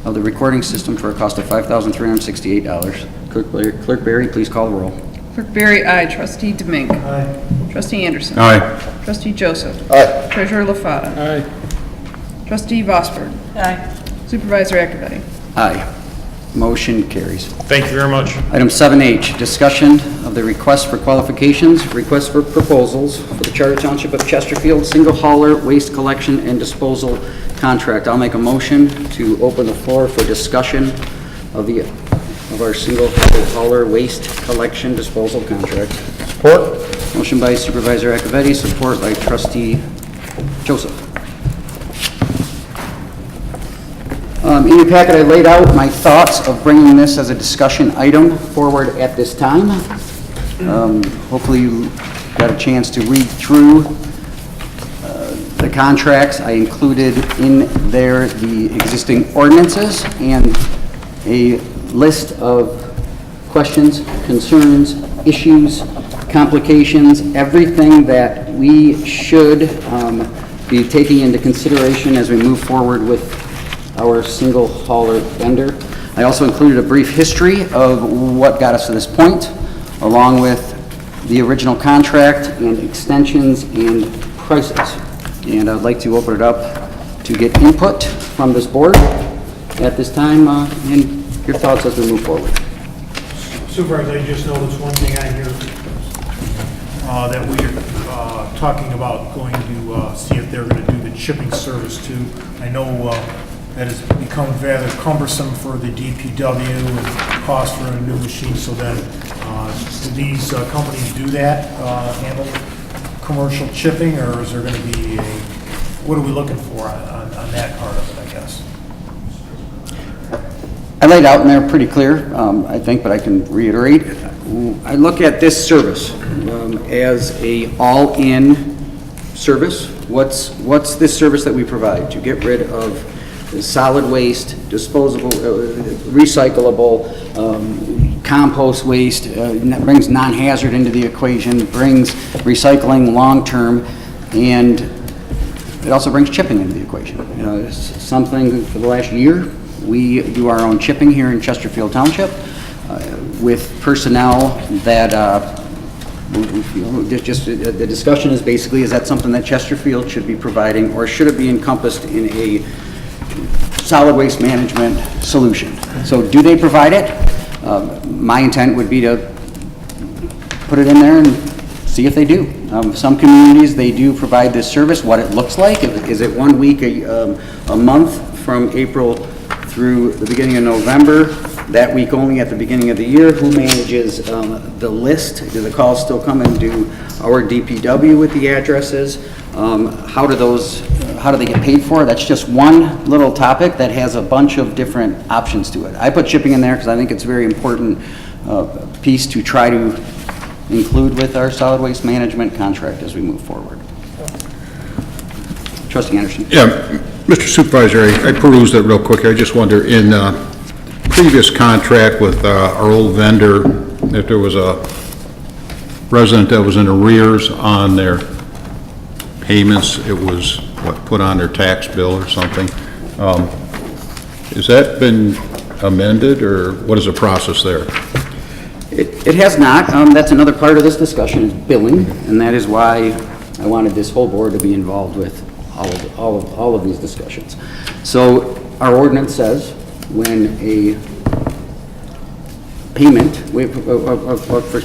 of the recording system for a cost of $5,368. Clerk Berry, please call the roll. Clerk Berry, aye. Trustee Demink. Aye. Trustee Anderson. Aye. Trustee Joseph. Aye. Treasurer LaFata. Aye. Trustee Vosberg. Aye. Supervisor Echevetti. Aye. Motion carries. Thank you very much. Item 7H, discussion of the request for qualifications, request for proposals for the Charter Township of Chesterfield single hauler waste collection and disposal contract. I'll make a motion to open the floor for discussion of our single hauler waste collection disposal contract. Support? Motion by Supervisor Akavetti, support by Trustee Joseph. In your packet, I laid out my thoughts of bringing this as a discussion item forward at this time. Hopefully you got a chance to read through the contracts. I included in there the existing ordinances and a list of questions, concerns, issues, complications, everything that we should be taking into consideration as we move forward with our single hauler vendor. I also included a brief history of what got us to this point, along with the original contract and extensions and prices. And I'd like to open it up to get input from this board at this time and your thoughts as we move forward. Supervisor, I just noticed one thing on here, that we're talking about going to see if they're going to do the chipping service too. I know that has become rather cumbersome for the DPW and cost for a new machine, so then do these companies do that, handle commercial chipping, or is there going to be what are we looking for on that part of it, I guess? I laid out in there pretty clear, I think, but I can reiterate. I look at this service as a all-in service. What's this service that we provide? To get rid of solid waste, disposable, recyclable, compost waste, brings non-hazard into the equation, brings recycling long-term, and it also brings chipping into the equation. It's something for the last year, we do our own chipping here in Chesterfield Township with personnel that, the discussion is basically, is that something that Chesterfield should be providing, or should it be encompassed in a solid waste management solution? So do they provide it? My intent would be to put it in there and see if they do. Some communities, they do provide this service. What it looks like, is it 1 week a month from April through the beginning of November, that week only at the beginning of the year? Who manages the list? Do the calls still come into our DPW with the addresses? How do they get paid for? That's just one little topic that has a bunch of different options to it. I put chipping in there because I think it's a very important piece to try to include with our solid waste management contract as we move forward. Trustee Anderson. Yeah, Mr. Supervisor, I perused it real quick. I just wonder, in previous contract with our old vendor, if there was a resident that was in arrears on their payments, it was, put on their tax bill or something. Has that been amended, or what is the process there? It has not. That's another part of this discussion, is billing, and that is why I wanted this whole board to be involved with all of these discussions. So our ordinance says when a payment,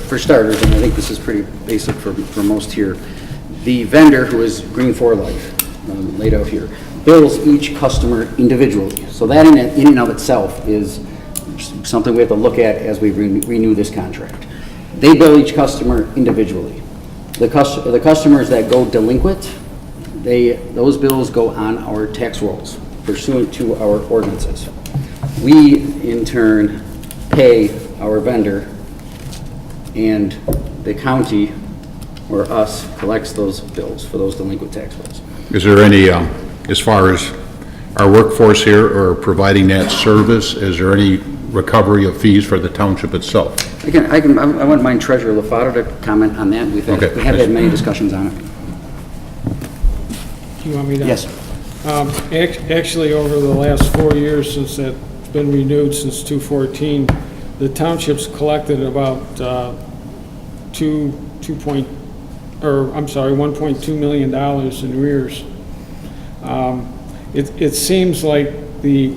for starters, and I think this is pretty basic for most here, the vendor, who is Green for Life, laid out here, bills each customer individually. So that in and of itself is something we have to look at as we renew this contract. They bill each customer individually. The customers that go delinquent, those bills go on our tax rolls pursuant to our ordinances. We, in turn, pay our vendor, and the county, or us, collects those bills for those delinquent tax bills. Is there any, as far as our workforce here or providing that service, is there any recovery of fees for the township itself? Again, I wouldn't mind Treasurer LaFato to comment on that. We have had many discussions on it. Do you want me to? Yes. Actually, over the last 4 years, since it's been renewed since 2014, the township's collected about $1.2 million in arrears. It seems like the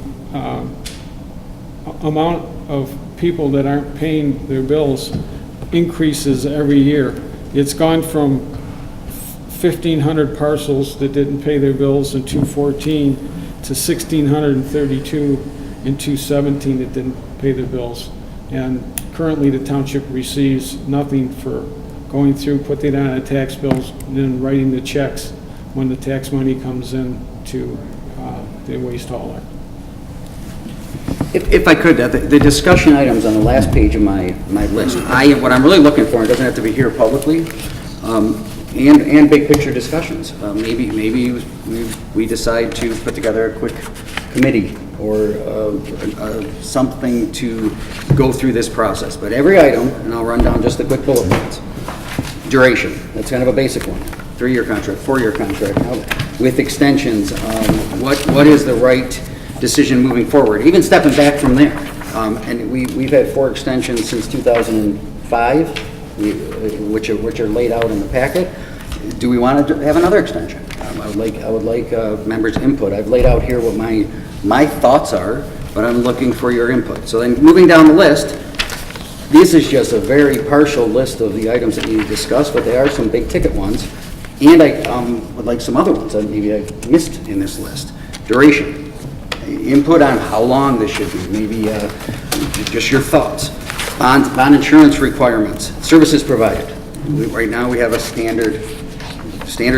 amount of people that aren't paying their bills increases every year. It's gone from 1,500 parcels that didn't pay their bills in 2014 to 1,632 in 2017 that didn't pay their bills. And currently, the township receives nothing for going through, putting it on the tax bills, and then writing the checks when the tax money comes in to the waste hauler. If I could, the discussion items on the last page of my list, what I'm really looking for, and it doesn't have to be here publicly, and big picture discussions. Maybe we decide to put together a quick committee or something to go through this process. But every item, and I'll run down just the quick bullet points. Duration, that's kind of a basic one. 3-year contract, 4-year contract, with extensions. What is the right decision moving forward? Even stepping back from there. And we've had 4 extensions since 2005, which are laid out in the packet. Do we want to have another extension? I would like members' input. I've laid out here what my thoughts are, but I'm looking for your input. So then moving down the list, this is just a very partial list of the items that we discussed, but there are some big ticket ones. And I would like some other ones that maybe I missed in this list. Duration. Input on how long this should be, maybe just your thoughts. Bond insurance requirements, services provided. Right now we have a standard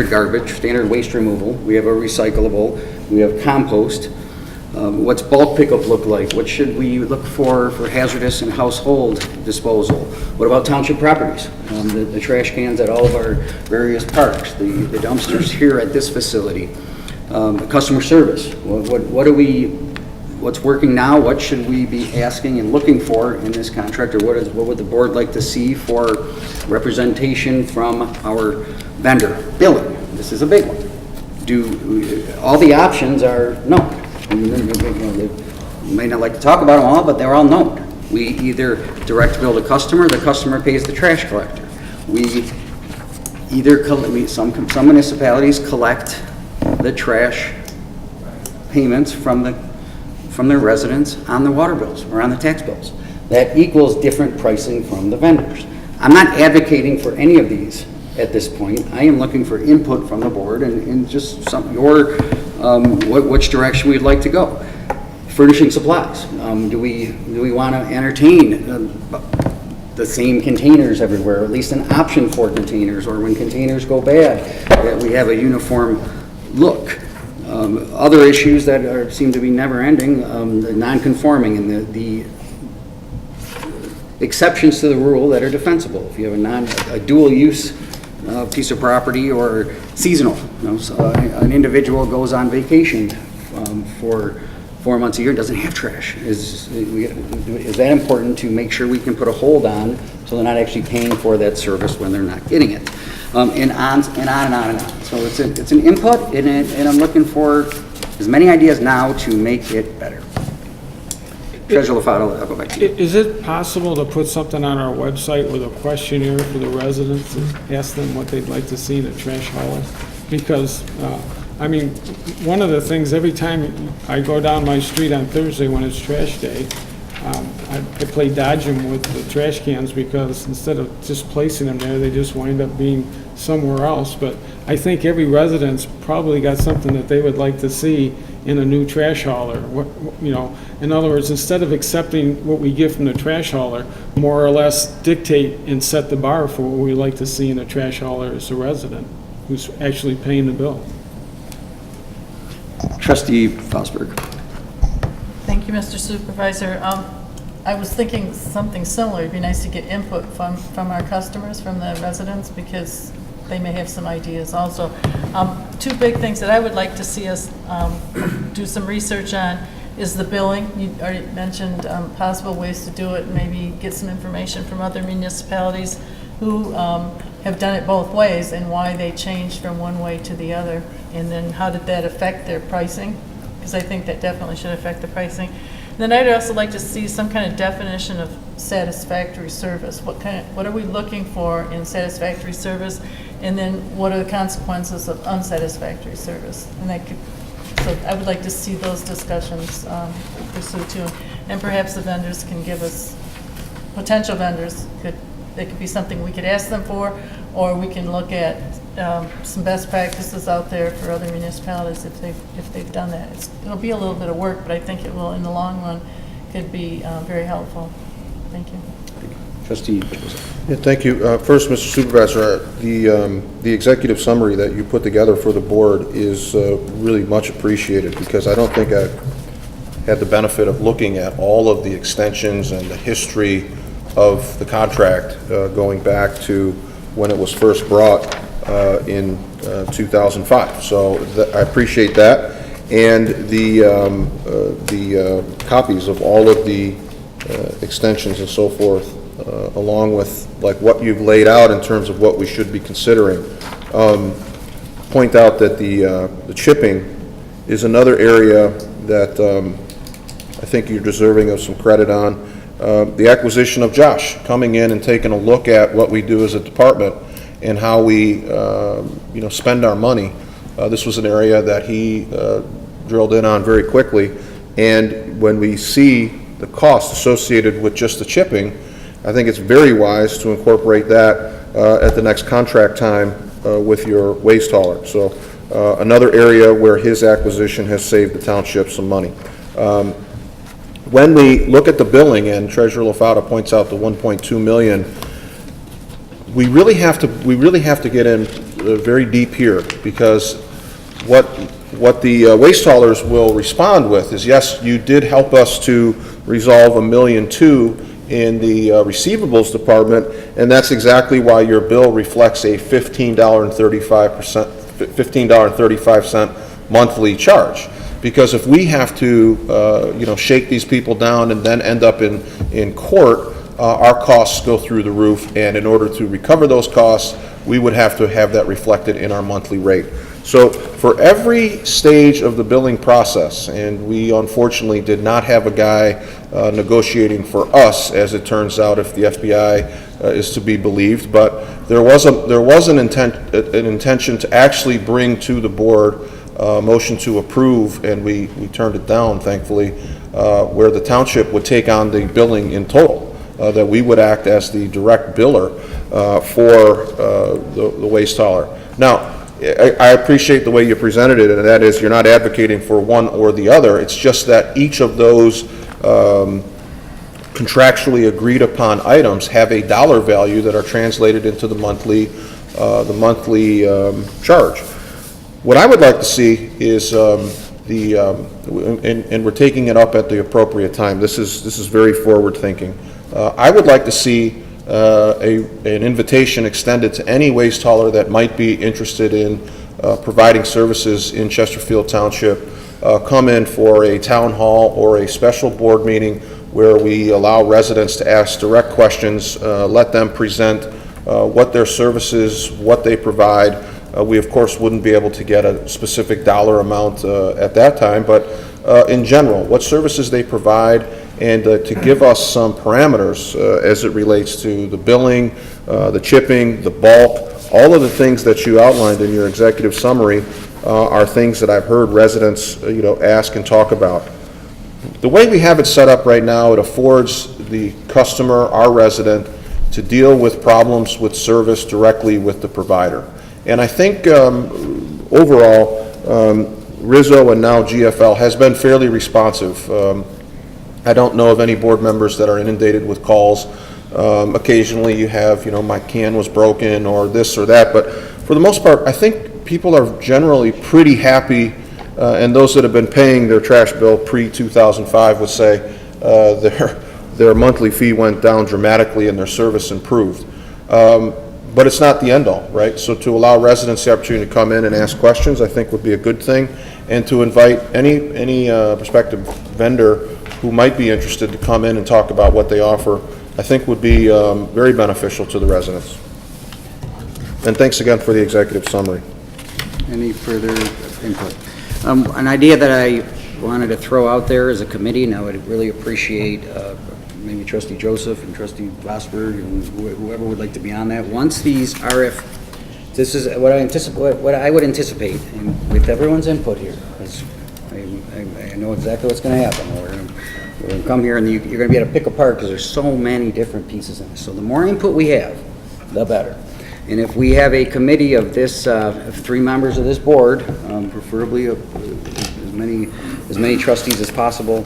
garbage, standard waste removal. We have a recyclable. We have compost. What's bulk pickup look like? What should we look for hazardous and household disposal? What about township properties? The trash cans at all of our various parks, the dumpsters here at this facility. Customer service. What's working now? What should we be asking and looking for in this contract, or what would the board like to see for representation from our vendor? Billing. This is a big one. All the options are known. You may not like to talk about them all, but they're all known. We either direct bill the customer pays the trash collector. Some municipalities collect the trash payments from their residents on the water bills or on the tax bills. That equals different pricing from the vendors. I'm not advocating for any of these at this point. I am looking for input from the board and just which direction we'd like to go. Furnishing supplies. Do we want to entertain the same containers everywhere, or at least an option for containers, or when containers go bad, that we have a uniform look. Other issues that seem to be never ending, the non-conforming and the exceptions to the rule that are defensible. If you have a dual use piece of property or seasonal, so an individual goes on vacation for 4 months a year and doesn't have trash. Is that important to make sure we can put a hold on so they're not actually paying for that service when they're not getting it? And on and on and on and on. So it's an input, and I'm looking for as many ideas now to make it better. Treasurer LaFato, I'll go back to you. Is it possible to put something on our website with a questionnaire for the residents and ask them what they'd like to see in a trash hauler? Because, one of the things, every time I go down my street on Thursday when it's trash day, I play dodge them with the trash cans, because instead of just placing them there, they just wind up being somewhere else. But I think every resident's probably got something that they would like to see in a new trash hauler. In other words, instead of accepting what we get from the trash hauler, more or less dictate and set the bar for what we like to see in a trash hauler as a resident who's actually paying the bill. Trustee Fosberg. Thank you, Mr. Supervisor. I was thinking something similar. It'd be nice to get input from our customers, from the residents, because they may have some ideas also. 2 big things that I would like to see us do some research on is the billing. You already mentioned possible ways to do it, and maybe get some information from other municipalities who have done it both ways and why they changed from one way to the other. And then how did that affect their pricing? Because I think that definitely should affect the pricing. Then I'd also like to see some kind of definition of satisfactory service. What are we looking for in satisfactory service? And then what are the consequences of unsatisfactory service? And so I would like to see those discussions pursued too. and perhaps the vendors can give us, potential vendors, it could be something we could ask them for, or we can look at some best practices out there for other municipalities if they've done that. It'll be a little bit of work, but I think it will, in the long run, could be very helpful. Thank you. Trustee Joseph. Yeah, thank you. First, Mr. Supervisor, the executive summary that you put together for the board is really much appreciated, because I don't think I've had the benefit of looking at all of the extensions and the history of the contract going back to when it was first brought in 2005. So I appreciate that, and the copies of all of the extensions and so forth, along with like what you've laid out in terms of what we should be considering. Point out that the chipping is another area that I think you're deserving of some credit on. The acquisition of Josh, coming in and taking a look at what we do as a department and how we spend our money. This was an area that he drilled in on very quickly, and when we see the cost associated with just the chipping, I think it's very wise to incorporate that at the next contract time with your waste hauler. So another area where his acquisition has saved the township some money. When we look at the billing, and Treasurer Lafata points out the 1.2 million, we really have to get in very deep here, because what the waste haulers will respond with is, yes, you did help us to resolve $1.2 million in the receivables department, and that's exactly why your bill reflects a $15.35 monthly charge. Because if we have to, shake these people down and then end up in court, our costs go through the roof, and in order to recover those costs, we would have to have that reflected in our monthly rate. So for every stage of the billing process, and we unfortunately did not have a guy negotiating for us, as it turns out, if the FBI is to be believed, but there was an intention to actually bring to the board motion to approve, and we turned it down, thankfully, where the township would take on the billing in total, that we would act as the direct biller for the waste hauler. Now, I appreciate the way you presented it, and that is, you're not advocating for one or the other. It's just that each of those contractually agreed upon items have a dollar value that are translated into the monthly charge. What I would like to see is and we're taking it up at the appropriate time. This is very forward thinking. I would like to see an invitation extended to any waste hauler that might be interested in providing services in Chesterfield Township. Come in for a town hall or a special board meeting where we allow residents to ask direct questions, let them present what their services, what they provide. We, of course, wouldn't be able to get a specific dollar amount at that time, but in general, what services they provide, and to give us some parameters as it relates to the billing, the chipping, the bulk, all of the things that you outlined in your executive summary are things that I've heard residents ask and talk about. The way we have it set up right now, it affords the customer, our resident, to deal with problems with service directly with the provider. And I think overall, Rizzo and now GFL has been fairly responsive. I don't know of any board members that are inundated with calls. Occasionally you have, my can was broken or this or that, but for the most part, I think people are generally pretty happy, and those that have been paying their trash bill pre-2005 would say their monthly fee went down dramatically and their service improved. But it's not the end-all, right? So to allow residents the opportunity to come in and ask questions, I think would be a good thing, and to invite any prospective vendor who might be interested to come in and talk about what they offer, I think would be very beneficial to the residents. And thanks again for the executive summary. Any further input? An idea that I wanted to throw out there as a committee, and I would really appreciate maybe Trustee Joseph and Trustee Vosberg and whoever would like to be on that. Once these this is what I would anticipate, and with everyone's input here, because I know exactly what's going to happen. We're going to We're gonna come here and you're gonna be able to pick apart, because there's so many different pieces in this. So the more input we have, the better. And if we have a committee of this, of 3 members of this board, preferably as many trustees as possible,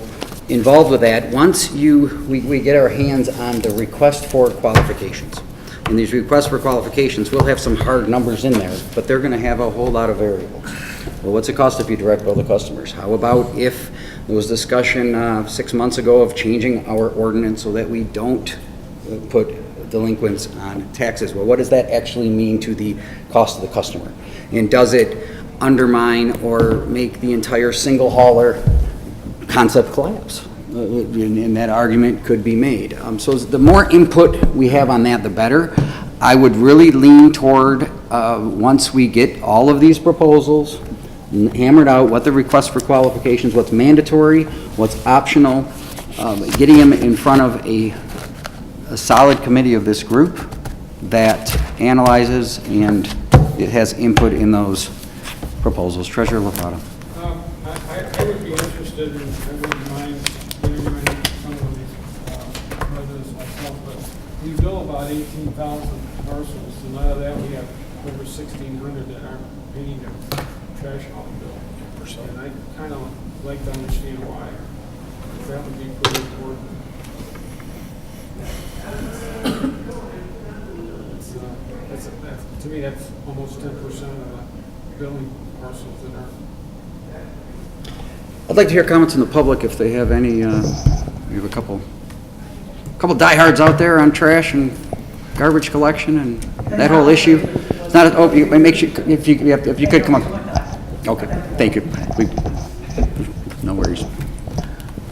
involved with that, once we get our hands on the request for qualifications. And these requests for qualifications, we'll have some hard numbers in there, but they're gonna have a whole lot of variables. Well, what's it cost if you direct bill the customers? How about if there was discussion 6 months ago of changing our ordinance so that we don't put delinquents on taxes? Well, what does that actually mean to the cost of the customer? And does it undermine or make the entire single hauler concept collapse? And that argument could be made. So the more input we have on that, the better. I would really lean toward, once we get all of these proposals hammered out, what the request for qualifications, what's mandatory, what's optional, getting them in front of a solid committee of this group that analyzes and it has input in those proposals. Treasurer Lovato. I would be interested in, I wouldn't mind interviewing some of these residents myself, but we bill about 18,000 parcels, and out of that we have over 1,600 that aren't paying their trash hauling bill. And I kind of like to understand why. That would be pretty important. To me, that's almost 10% of the billing parcels that aren't. I'd like to hear comments from the public if they have any. We have a couple diehards out there on trash and garbage collection and that whole issue. It's not. Make sure if you could come up. Okay, thank you. No worries.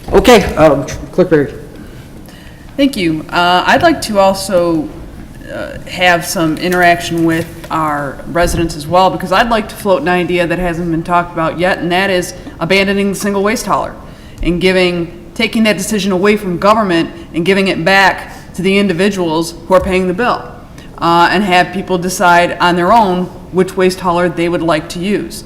Okay, Clerk Barry. Thank you. I'd like to also have some interaction with our residents as well, because I'd like to float an idea that hasn't been talked about yet, and that is abandoning the single waste hauler and taking that decision away from government and giving it back to the individuals who are paying the bill, and have people decide on their own which waste hauler they would like to use.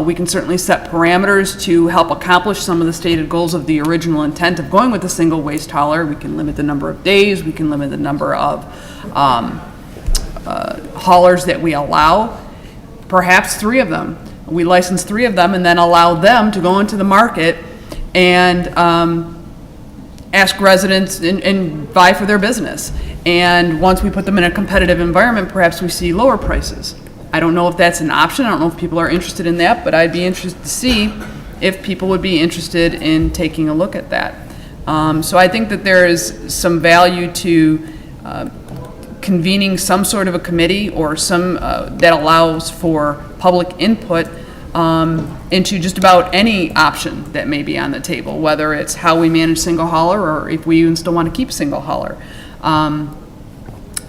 We can certainly set parameters to help accomplish some of the stated goals of the original intent of going with a single waste hauler. We can limit the number of days, we can limit the number of haulers that we allow, perhaps 3 of them. We license 3 of them and then allow them to go into the market and ask residents and vie for their business. And once we put them in a competitive environment, perhaps we see lower prices. I don't know if that's an option. I don't know if people are interested in that, but I'd be interested to see if people would be interested in taking a look at that. So I think that there is some value to convening some sort of a committee or some that allows for public input into just about any option that may be on the table, whether it's how we manage single hauler or if we even still want to keep single hauler.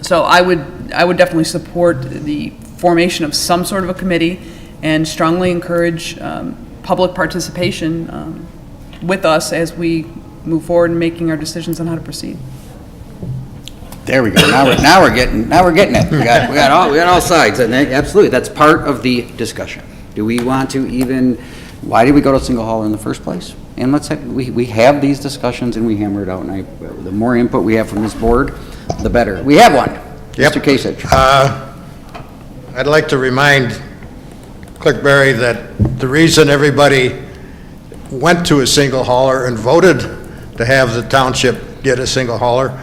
So I would definitely support the formation of some sort of a committee and strongly encourage public participation with us as we move forward in making our decisions on how to proceed. There we go. Now we're getting it. We got all sides, and absolutely, that's part of the discussion. Do we want to even? Why did we go to single hauler in the first place? And we have these discussions and we hammer it out. And the more input we have from this board, the better. We have one. Yep. Mr. Kasich. I'd like to remind Clerk Barry that the reason everybody went to a single hauler and voted to have the township get a single hauler,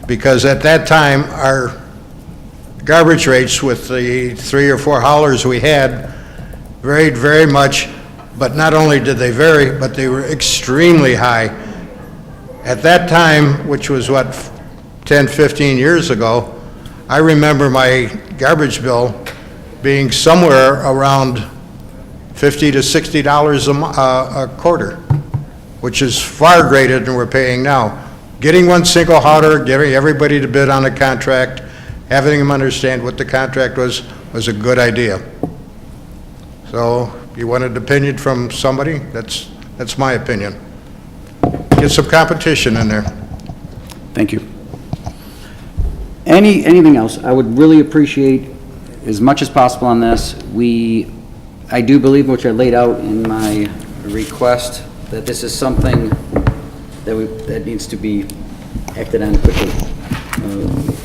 because at that time, our garbage rates with the 3 or 4 haulers we had varied very much, but not only did they vary, but they were extremely high. At that time, which was what, 10, 15 years ago, I remember my garbage bill being somewhere around $50 to $60 a quarter, which is far greater than we're paying now. Getting one single hauler, getting everybody to bid on a contract, having them understand what the contract was a good idea. So, you want an opinion from somebody? That's my opinion. Get some competition in there. Thank you. Anything else? I would really appreciate as much as possible on this. I do believe, which I laid out in my request, that this is something that needs to be acted on quickly.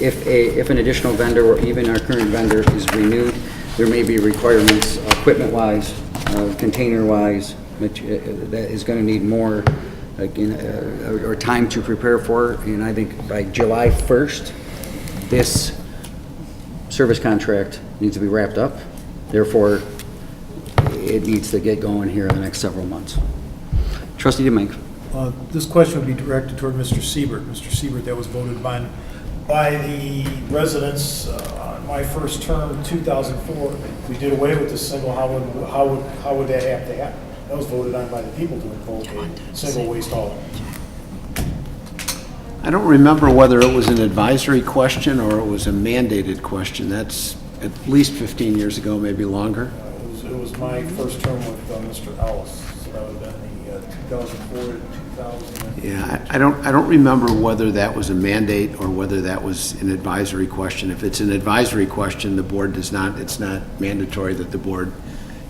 If an additional vendor or even our current vendor is renewed, there may be requirements equipment-wise, container-wise, which that is going to need more or time to prepare for. And I think by July 1st, this service contract needs to be wrapped up. Therefore, it needs to get going here in the next several months. Trustee DeMink. This question would be directed toward Mr. Siebert. Mr. Siebert, that was voted by the residents on my first term in 2004. If we did away with the single, how would that have to happen? That was voted on by the people to invoke a single waste hauler. I don't remember whether it was an advisory question or it was a mandated question. That's at least 15 years ago, maybe longer. It was my first term with Mr. Ellis, so that would have been the 2004 to 2000. Yeah, I don't remember whether that was a mandate or whether that was an advisory question. If it's an advisory question, the board does not, it's not mandatory that the board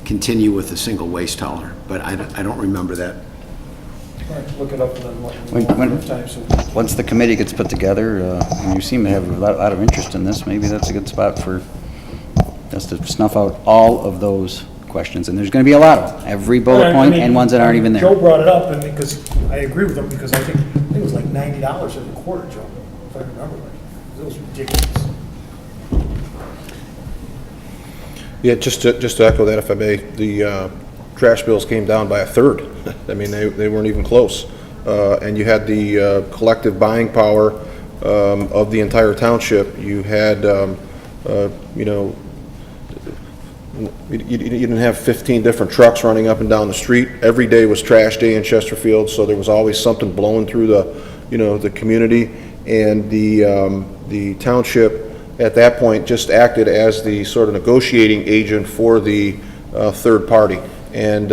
continue with a single waste hauler, but I don't remember that. All right, look it up and then let me know time. So Once the committee gets put together, and you seem to have a lot of interest in this, maybe that's a good spot for us to snuff out all of those questions. And there's going to be a lot of them, every bullet point and ones that aren't even there. Joe brought it up, and because I agree with him, because I think it was like $90 every quarter, Joe, if I remember right. It was ridiculous. Yeah, just to echo that, if I may, the trash bills came down by a third. I mean, they weren't even close. And you had the collective buying power of the entire township. You had, you know, you didn't have 15 different trucks running up and down the street. Every day was trash day in Chesterfield, so there was always something blowing through the, you know, the community. And the township at that point just acted as the sort of negotiating agent for the third party. And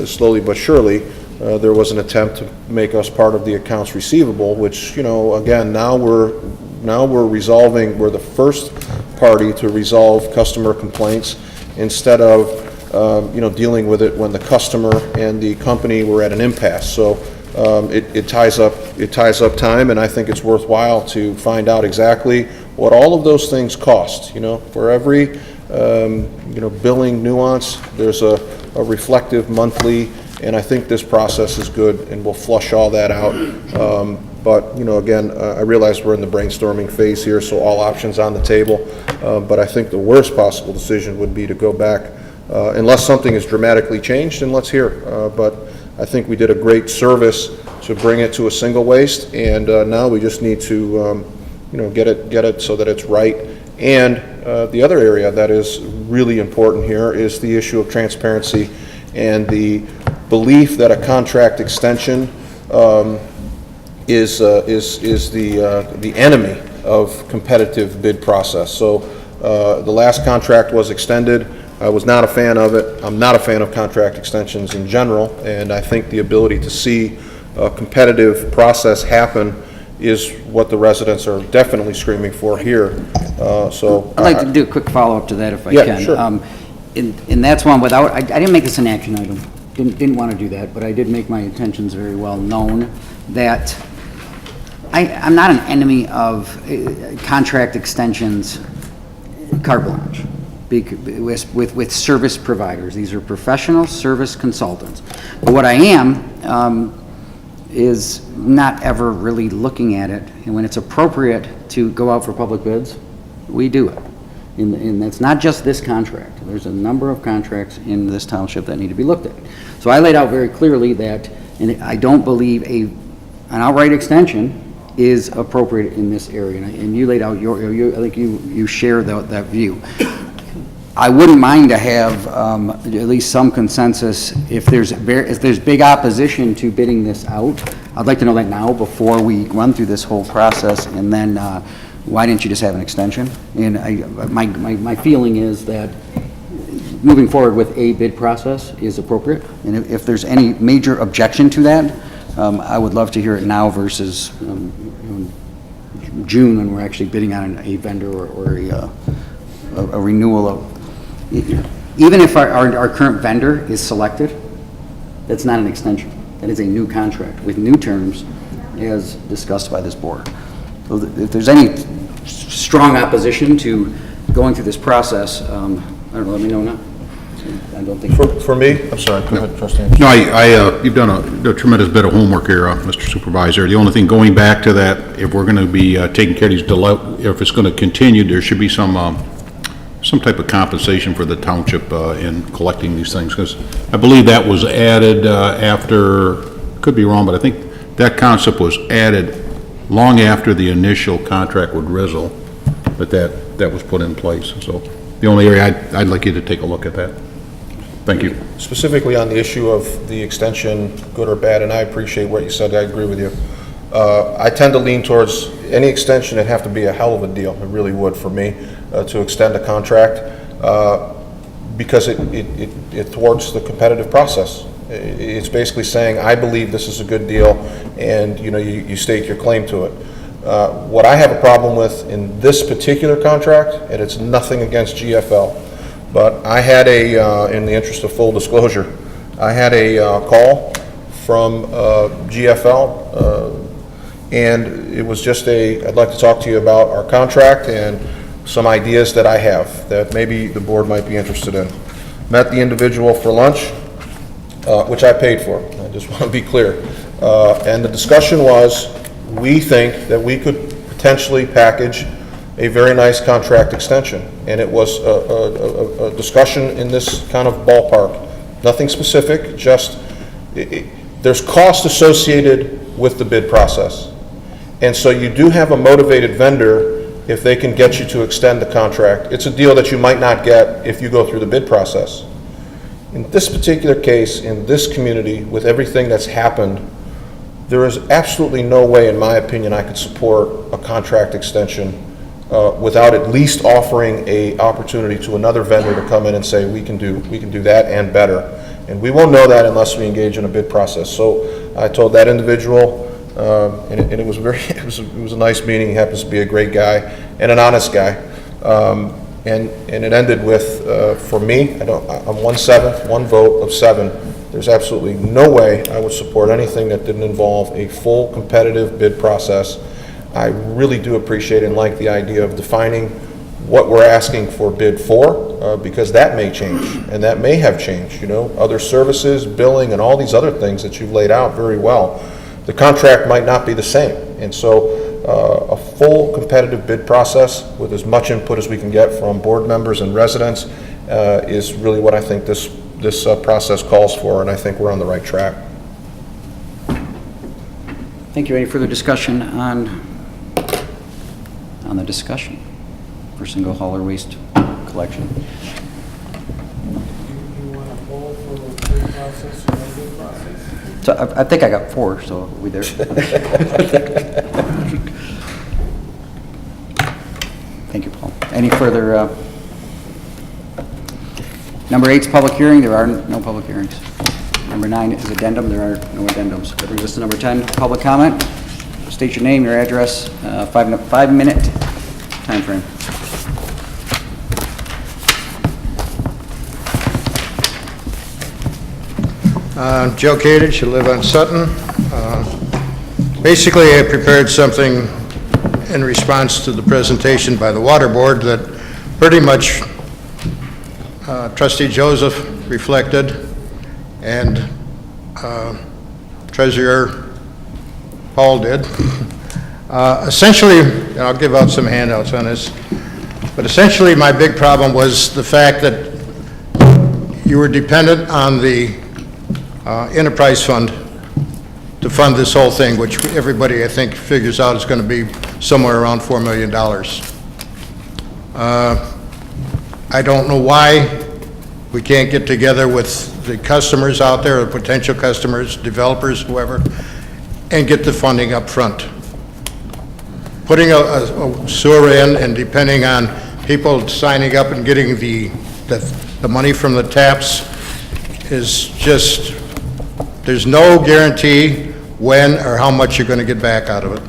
slowly but surely, there was an attempt to make us part of the accounts receivable, which, you know, again, now we're resolving, we're the first party to resolve customer complaints instead of, you know, dealing with it when the customer and the company were at an impasse. So it ties up time, and I think it's worthwhile to find out exactly what all of those things cost. You know, for every you know, billing nuance, there's a reflective monthly, and I think this process is good, and we'll flush all that out. But, you know, again, I realize we're in the brainstorming phase here, so all options on the table. But I think the worst possible decision would be to go back, unless something is dramatically changed, and let's hear. But I think we did a great service to bring it to a single waste, and now we just need to, you know, get it so that it's right. And the other area that is really important here is the issue of transparency and the belief that a contract extension is the enemy of competitive bid process. So the last contract was extended. I was not a fan of it. I'm not a fan of contract extensions in general, and I think the ability to see a competitive process happen is what the residents are definitely screaming for here. So I'd like to do a quick follow-up to that if I Yeah, can. sure. And that's one without, I didn't make this an action item. Didn't want to do that, but I did make my intentions very well known that I'm not an enemy of contract extensions, carte blanche, with service providers. These are professional service consultants. But what I am is not ever really looking at it, and when it's appropriate to go out for public bids, we do it. And that's not just this contract. There's a number of contracts in this township that need to be looked at. So I laid out very clearly that, and I don't believe an outright extension is appropriate in this area. And you laid out I think you share that view. I wouldn't mind to have at least some consensus if there's big opposition to bidding this out. I'd like to know that now before we run through this whole process, and then why didn't you just have an extension? And my feeling is that moving forward with a bid process is appropriate, and if there's any major objection to that, I would love to hear it now versus June when we're actually bidding on a vendor or a renewal of. Even if our current vendor is selected, that's not an extension. That is a new contract with new terms as discussed by this board. So if there's any strong opposition to going through this process, I don't know, let me know now. I don't think. For me, I'm sorry, go ahead, trustee. No, you've done a tremendous bit of homework here, Mr. Supervisor. The only thing, going back to that, if we're going to be taking care of these if it's going to continue, there should be some type of compensation for the township in collecting these things, because I believe that was added after, could be wrong, but I think that concept was added long after the initial contract with Rizzle, that was put in place. So the only area I'd like you to take a look at that. Thank you. Specifically on the issue of the extension, good or bad, and I appreciate what you said, I agree with you. I tend to lean towards any extension, it'd have to be a hell of a deal, it really would for me, to extend a contract, because it thwarts the competitive process. It's basically saying, I believe this is a good deal, and you stake your claim to it. What I have a problem with in this particular contract, and it's nothing against GFL, but I had in the interest of full disclosure, I had a call from GFL, and it was just I'd like to talk to you about our contract and some ideas that I have that maybe the board might be interested in. Met the individual for lunch, which I paid for. I just want to be clear. And the discussion was, we think that we could potentially package a very nice contract extension. And it was a discussion in this kind of ballpark. Nothing specific, just there's cost associated with the bid process. And so you do have a motivated vendor if they can get you to extend the contract. It's a deal that you might not get if you go through the bid process. In this particular case, in this community, with everything that's happened, there is absolutely no way, in my opinion, I could support a contract extension without at least offering a opportunity to another vendor to come in and say, we can do that and better. And we won't know that unless we engage in a bid process. So I told that individual, and it was it was a nice meeting. He happens to be a great guy and an honest guy. And it ended with, for me, I'm 1/7, one vote of 7. There's absolutely no way I would support anything that didn't involve a full competitive bid process. I really do appreciate and like the idea of defining what we're asking for bid for, because that may change, and that may have changed, other services, billing, and all these other things that you've laid out very well. The contract might not be the same, and so a full competitive bid process with as much input as we can get from board members and residents is really what I think this process calls for, and I think we're on the right track. Thank you. Any further discussion on the discussion for single hauler waste collection? You want to poll for the bid process or no bid process? So I think I got 4, so are we there? Thank you, Paul. Any further? Number 8 is public hearing. There are no public hearings. Number 9 is addendum. There are no addendums. That brings us to number 10, public comment. State your name, your address, 5-minute time frame. Joe Kadich, I live on Sutton. Basically, I prepared something in response to the presentation by the Water Board that pretty much Trustee Joseph reflected, and Treasurer Paul did. Essentially, and I'll give out some handouts on this, but essentially my big problem was the fact that you were dependent on the enterprise fund to fund this whole thing, which everybody, I think, figures out is going to be somewhere around $4 million. I don't know why we can't get together with the customers out there, or potential customers, developers, whoever, and get the funding up front. Putting a sewer in and depending on people signing up and getting the money from the taps is just, there's no guarantee when or how much you're going to get back out of it.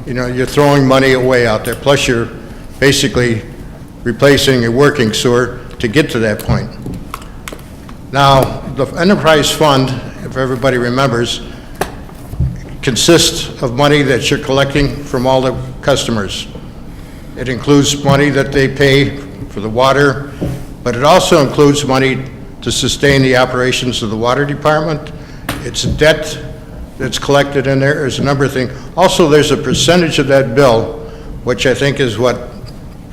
You're throwing money away out there, plus you're basically replacing a working sewer to get to that point. Now, the enterprise fund, if everybody remembers, consists of money that you're collecting from all the customers. It includes money that they pay for the water, but it also includes money to sustain the operations of the water department. It's debt that's collected in there. There's a number of things. Also, there's a percentage of that bill, which I think is what,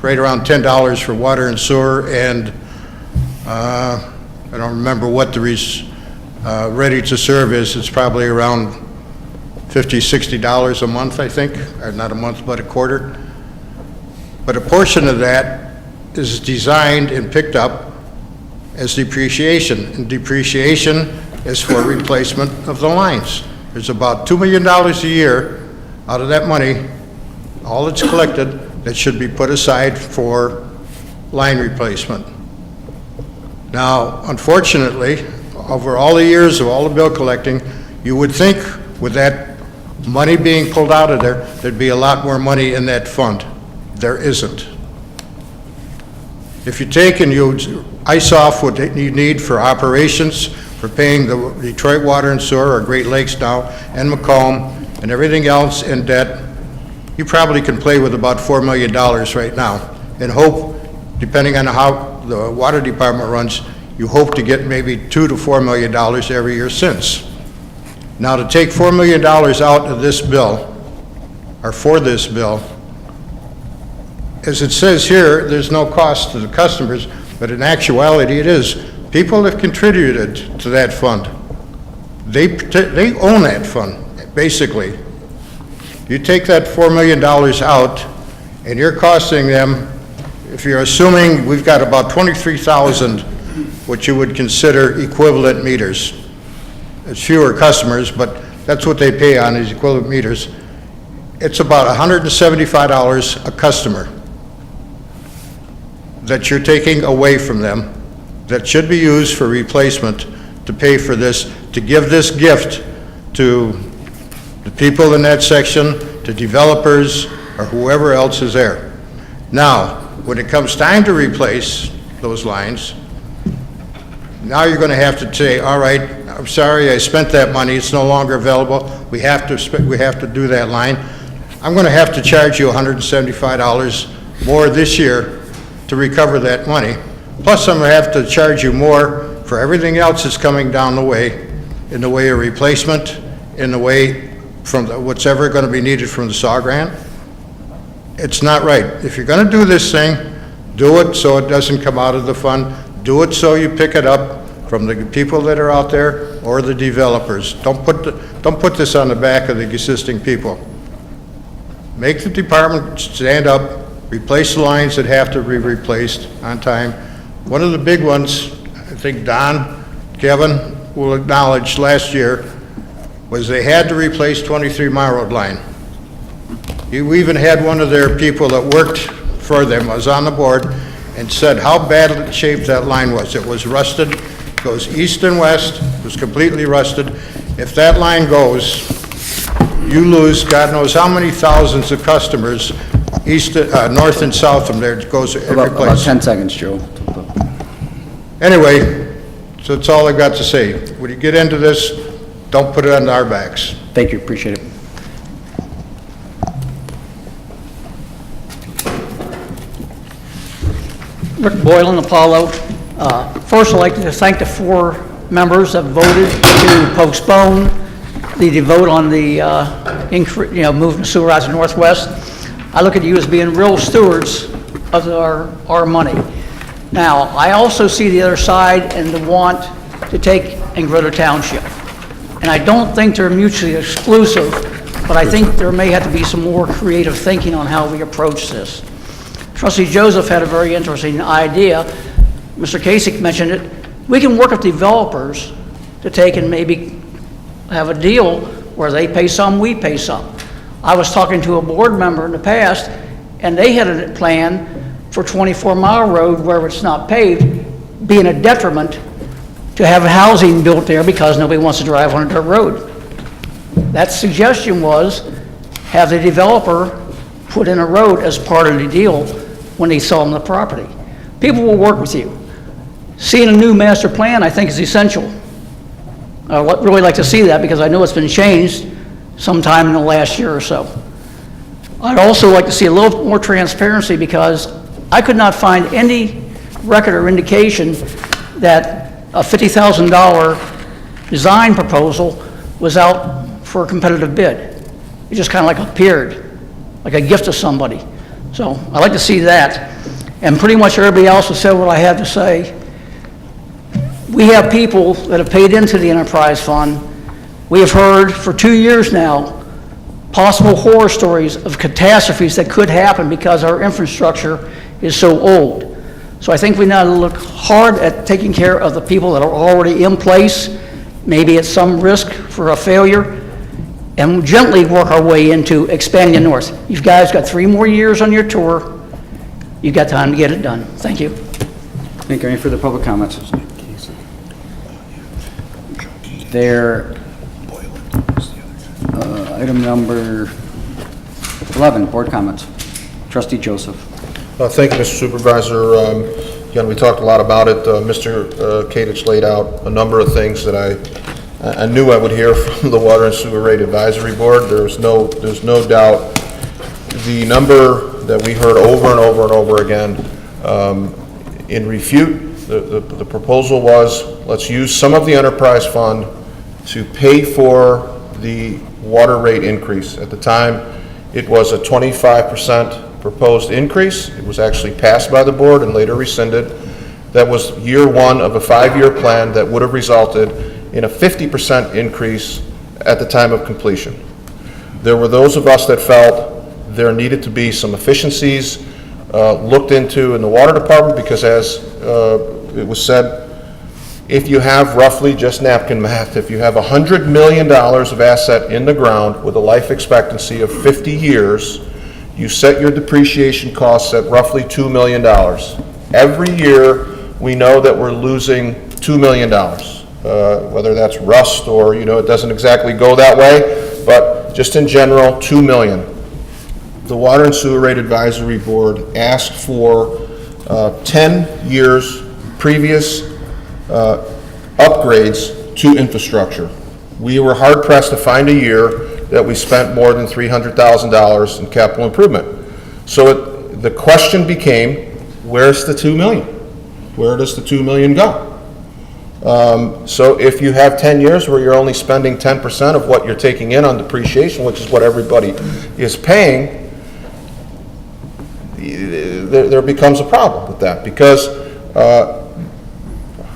right around $10 for water and sewer, and I don't remember what the ready to serve is. It's probably around $50, $60 a month, I think, or not a month, but a quarter. But a portion of that is designed and picked up as depreciation, and depreciation is for replacement of the lines. There's about $2 million a year out of that money, all that's collected, that should be put aside for line replacement. Now, unfortunately, over all the years of all the bill collecting, you would think with that money being pulled out of there, there'd be a lot more money in that fund. There isn't. If you take and you ice off what you need for operations, for paying the Detroit Water and Sewer, or Great Lakes now, and Macomb, and everything else in debt, you probably can play with about $4 million right now, and hope, depending on how the water department runs, you hope to get maybe $2 to $4 million every year since. Now, to take $4 million out of this bill, or for this bill, as it says here, there's no cost to the customers, but in actuality it is. People have contributed to that fund. They own that fund, basically. You take that $4 million out, and you're costing them, if you're assuming we've got about 23,000 what you would consider equivalent meters. It's fewer customers, but that's what they pay on these equivalent meters. It's about $175 a customer that you're taking away from them that should be used for replacement to pay for this, to give this gift to the people in that section, to developers, or whoever else is there. Now, when it comes time to replace those lines, now you're going to have to say, all right, I'm sorry, I spent that money, it's no longer available, we have to do that line. I'm going to have to charge you $175 more this year to recover that money. Plus, I'm going to have to charge you more for everything else that's coming down the way, in the way of replacement, in the way from what's ever going to be needed from the SAW grant. It's not right. If you're going to do this thing, do it so it doesn't come out of the fund. Do it so you pick it up from the people that are out there or the developers. Don't put this on the back of the existing people. Make the department stand up, replace the lines that have to be replaced on time. One of the big ones, I think Don, Kevin will acknowledge last year, was they had to replace 23 Mile Road line. We even had one of their people that worked for them, was on the board, and said how bad shape that line was. It was rusted, goes east and west, it was completely rusted. If that line goes, you lose God knows how many thousands of customers east, north and south from there. It goes every place. About 10 seconds, Joe. Anyway, so that's all I've got to say. When you get into this, don't put it on our backs. Thank you, appreciate it. Rick Boylan, Apollo. First, I'd like to thank the 4 members that voted to postpone the vote on the moving the sewer out to Northwest. I look at you as being real stewards of our money. Now, I also see the other side and the want to take and grow the township. And I don't think they're mutually exclusive, but I think there may have to be some more creative thinking on how we approach this. Trustee Joseph had a very interesting idea. Mr. Kasich mentioned it. We can work with developers to take and maybe have a deal where they pay some, we pay some. I was talking to a board member in the past, and they had a plan for 24 Mile Road where it's not paved, being a detriment to have housing built there because nobody wants to drive on a dirt road. That suggestion was have the developer put in a road as part of the deal when they sell them the property. People will work with you. Seeing a new master plan, I think, is essential. I'd really like to see that because I know it's been changed sometime in the last year or so. I'd also like to see a little more transparency because I could not find any record or indication that a $50,000 design proposal was out for a competitive bid. It just kind of like appeared, like a gift to somebody. So I'd like to see that. And pretty much everybody else has said what I have to say. We have people that have paid into the enterprise fund. We have heard for 2 years now possible horror stories of catastrophes that could happen because our infrastructure is so old. So I think we need to look hard at taking care of the people that are already in place, maybe at some risk for a failure, and gently work our way into expanding north. You guys got 3 more years on your tour. You've got time to get it done. Thank you. Thank you. Any further public comments? There, item number 11, board comments. Trustee Joseph. Thank you, Mr. Supervisor. Again, we talked a lot about it. Mr. Kadich laid out a number of things that I knew I would hear from the Water and Sewer Rate Advisory Board. There's no doubt. The number that we heard over and over and over again in refute, the proposal was, let's use some of the enterprise fund to pay for the water rate increase. At the time, it was a 25% proposed increase. It was actually passed by the board and later rescinded. That was year 1 of a 5-year plan that would have resulted in a 50% increase at the time of completion. There were those of us that felt there needed to be some efficiencies looked into in the water department because as it was said, if you have roughly, just napkin math, if you have $100 million of asset in the ground with a life expectancy of 50 years, you set your depreciation costs at roughly $2 million. Every year, we know that we're losing $2 million, whether that's rust or, it doesn't exactly go that way, but just in general, $2 million. The Water and Sewer Rate Advisory Board asked for 10 years previous upgrades to infrastructure. We were hard pressed to find a year that we spent more than $300,000 in capital improvement. So the question became, where's the $2 million? Where does the $2 million go? So if you have 10 years where you're only spending 10% of what you're taking in on depreciation, which is what everybody is paying, there becomes a problem with that because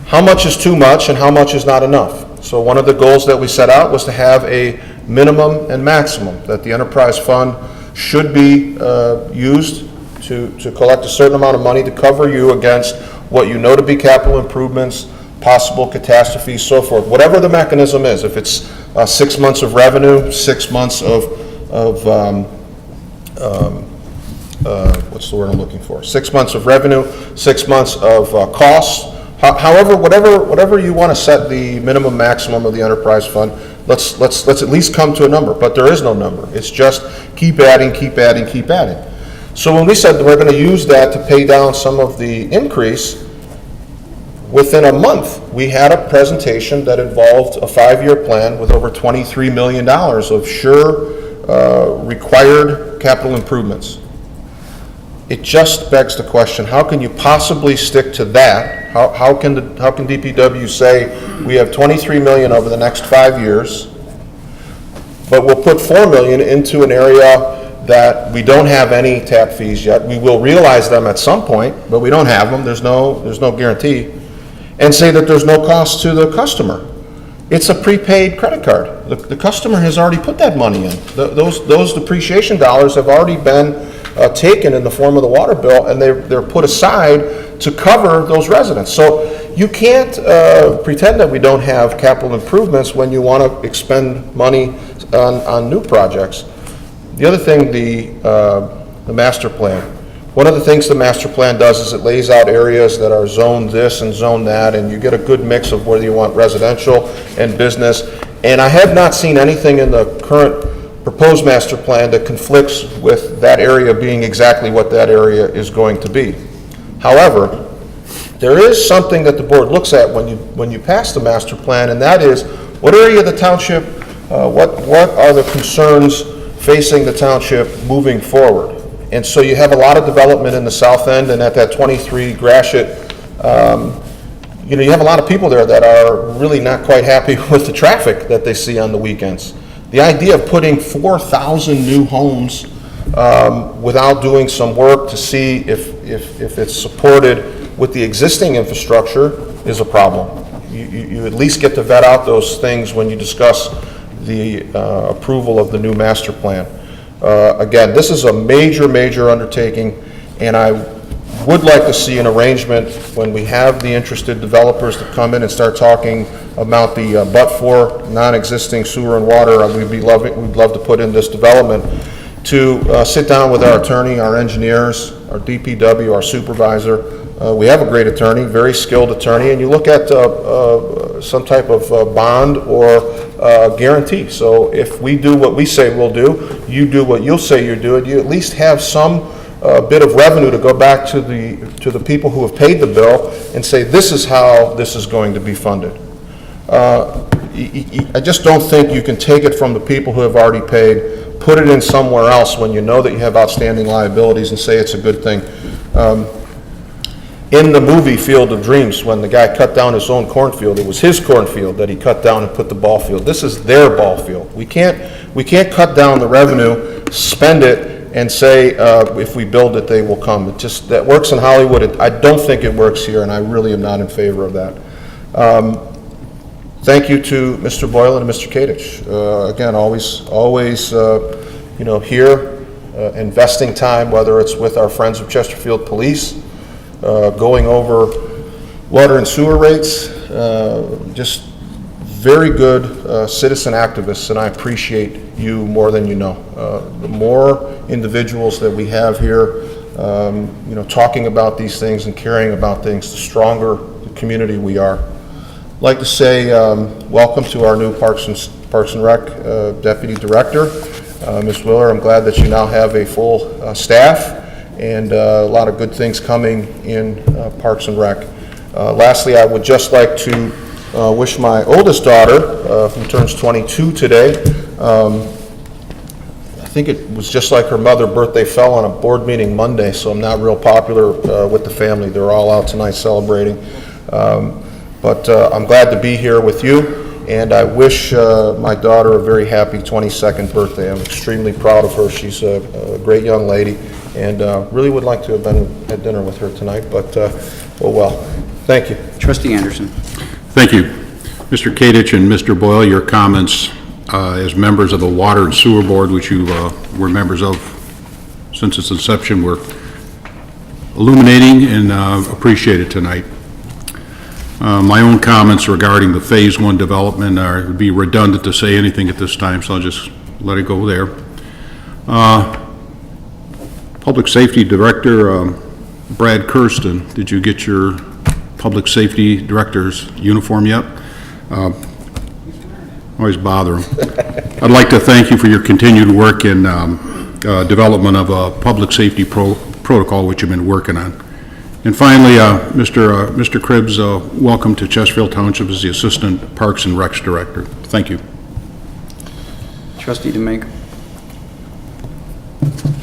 how much is too much and how much is not enough? So one of the goals that we set out was to have a minimum and maximum, that the enterprise fund should be used to collect a certain amount of money to cover you against what you know to be capital improvements, possible catastrophes, so forth. Whatever the mechanism is, if it's 6 months of revenue, 6 months of what's the word I'm looking for? 6 months of revenue, 6 months of costs. However, whatever you want to set the minimum maximum of the enterprise fund, let's at least come to a number. But there is no number. It's just keep adding, keep adding, keep adding. So when we said that we're going to use that to pay down some of the increase, within a month we had a presentation that involved a 5-year plan with over $23 million of sure required capital improvements. It just begs the question, how can you possibly stick to that? How can DPW say we have $23 million over the next 5 years, but we'll put $4 million into an area that we don't have any tap fees yet. We will realize them at some point, but we don't have them. There's no guarantee. And say that there's no cost to the customer. It's a prepaid credit card. The customer has already put that money in. Those depreciation dollars have already been taken in the form of the water bill, and they're put aside to cover those residents. So you can't pretend that we don't have capital improvements when you want to expend money on new projects. The other thing, the master plan. One of the things the master plan does is it lays out areas that are zoned this and zoned that, and you get a good mix of whether you want residential and business. And I have not seen anything in the current proposed master plan that conflicts with that area being exactly what that area is going to be. However, there is something that the board looks at when you pass the master plan, and that is what area of the township, what are the concerns facing the township moving forward? And so you have a lot of development in the south end, and at that 23 Gratiot, you have a lot of people there that are really not quite happy with the traffic that they see on the weekends. The idea of putting 4,000 new homes without doing some work to see if it's supported with the existing infrastructure is a problem. You at least get to vet out those things when you discuss the approval of the new master plan. Again, this is a major, major undertaking, and I would like to see an arrangement when we have the interested developers to come in and start talking about the but-for non-existing sewer and water we'd love to put in this development, to sit down with our attorney, our engineers, our DPW, our supervisor. We have a great attorney, very skilled attorney, and you look at some type of bond or guarantee. So if we do what we say we'll do, you do what you'll say you're doing, you at least have some bit of revenue to go back to the people who have paid the bill and say, this is how this is going to be funded. I just don't think you can take it from the people who have already paid, put it in somewhere else when you know that you have outstanding liabilities, and say it's a good thing. In the movie Field of Dreams, when the guy cut down his own cornfield, it was his cornfield that he cut down and put the ball field. This is their ball field. We can't cut down the revenue, spend it, and say if we build it, they will come. It just, that works in Hollywood. I don't think it works here, and I really am not in favor of that. Thank you to Mr. Boyle and Mr. Kadich. Again, always, here, investing time, whether it's with our friends of Chesterfield Police, going over water and sewer rates, just very good citizen activists, and I appreciate you more than you know. The more individuals that we have here, talking about these things and caring about things, the stronger the community we are. I'd like to say welcome to our new Parks and Rec Deputy Director, Ms. Willer. I'm glad that you now have a full staff and a lot of good things coming in Parks and Rec. Lastly, I would just like to wish my oldest daughter, who turns 22 today, I think it was just like her mother, birthday fell on a board meeting Monday, so I'm not real popular with the family. They're all out tonight celebrating. But I'm glad to be here with you, and I wish my daughter a very happy 22nd birthday. I'm extremely proud of her. She's a great young lady, and really would like to have been at dinner with her tonight, but well. Thank you. Trustee Anderson. Thank you. Mr. Kadich and Mr. Boyle, your comments as members of the Water and Sewer Board, which you were members of since its inception, were illuminating and appreciated tonight. My own comments regarding the Phase 1 development would be redundant to say anything at this time, so I'll just let it go there. Public Safety Director Brad Kirsten, did you get your Public Safety Director's uniform yet? Always bother him. I'd like to thank you for your continued work in development of a public safety protocol which you've been working on. And finally, Mr. Cribbs, welcome to Chesterfield Township as the Assistant Parks and Recs Director. Thank you. Trustee DeMake.